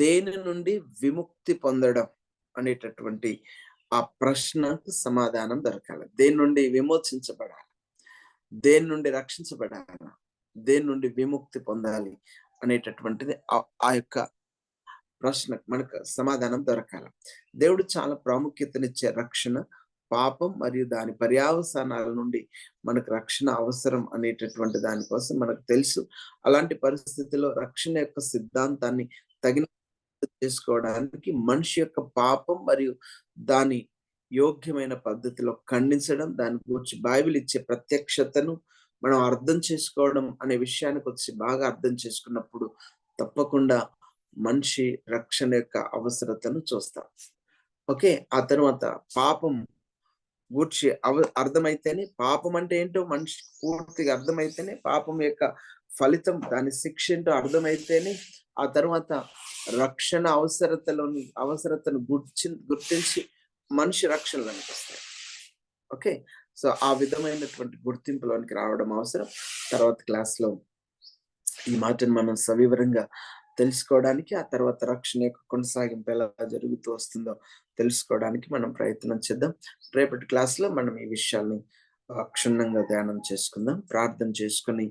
దేని నుండి విముక్తి పొందడం అనేటటువంటి ఆ ప్రశ్నకు సమాధానం దొరకాలి. దేని నుండి విమోచించబడాలి, దేని నుండి రక్షించబడాలి, దేని నుండి విముక్తి పొందాలి అనేటటువంటిది ఆ యొక్క ప్రశ్న మనకు సమాధానం దొరకాలి. దేవుడు చాలా ప్రాముఖ్యతనిచ్చే రక్షణ పాపం మరియు దాని పర్యవసానాల నుండి మనకు రక్షణ అవసరం అనేటటువంటి దాని కోసం మనకు తెలుసు. అలాంటి పరిస్థితిలో రక్షణ యొక్క సిద్ధాంతాన్ని తగిన చేసుకోవడానికి మనిషి యొక్క పాపం మరియు దాని యోగ్యమైన పద్ధతిలో ఖండించడం, దాని గురించి బైబిల్ ఇచ్చే ప్రత్యక్షతను మనం అర్థం చేసుకోవడం అనే విషయానికొచ్చి బాగా అర్థం చేసుకున్నప్పుడు తప్పకుండా మనిషి రక్షణ యొక్క అవసరతను చూస్తాం. ఓకే. ఆ తర్వాత పాపం గూర్చి అర్థమైతేనే, పాపం అంటే ఏంటో మనిషికి పూర్తిగా అర్థమైతేనే, పాపం యొక్క ఫలితం దాని శిక్ష ఏంటో అర్థమైతేనే, ఆ తర్వాత రక్షణ అవసరతను గుర్తించి మనిషి రక్షణలోనికి వస్తాడు. ఓకే. సో, ఆ విధమైనటువంటి గుర్తింపులోనికి రావడం అవసరం. తర్వాత క్లాస్‌లో ఈ మాటను మనం సవివరంగా తెలుసుకోవడానికి, ఆ తర్వాత రక్షణ యొక్క కొనసాగింపు ఎలా జరుగుతూ వస్తుందో తెలుసుకోవడానికి మనం ప్రయత్నం చేద్దాం. రేపటి క్లాస్‌లో మనం ఈ విషయాల్ని క్షుణ్ణంగా ధ్యానం చేసుకుందాం. ప్రార్థన చేసుకొని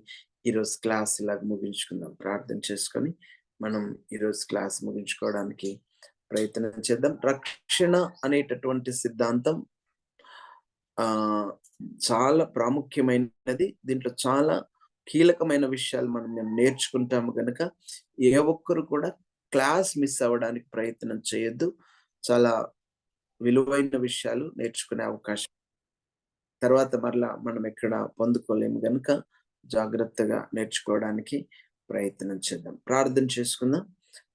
ఈరోజు క్లాస్ ఇలాగ ముగించుకుందాం. ప్రార్థన చేసుకొని మనం ఈరోజు క్లాస్ ముగించుకోవడానికి ప్రయత్నం చేద్దాం. రక్షణ అనేటటువంటి సిద్ధాంతం ఆహ్, చాలా ప్రాముఖ్యమైనది. దీంట్లో చాలా కీలకమైన విషయాలు మేము నేర్చుకుంటాము గనక, ఏ ఒక్కరు కూడా క్లాస్ మిస్ అవ్వడానికి ప్రయత్నం చేయొద్దు. చాలా విలువైన విషయాలు నేర్చుకునే అవకాశం తర్వాత మరలా మనం ఎక్కడ పొందుకోలేము గనుక, జాగ్రత్తగా నేర్చుకోవడానికి ప్రయత్నం చేద్దాం. ప్రార్థన చేసుకుందాం.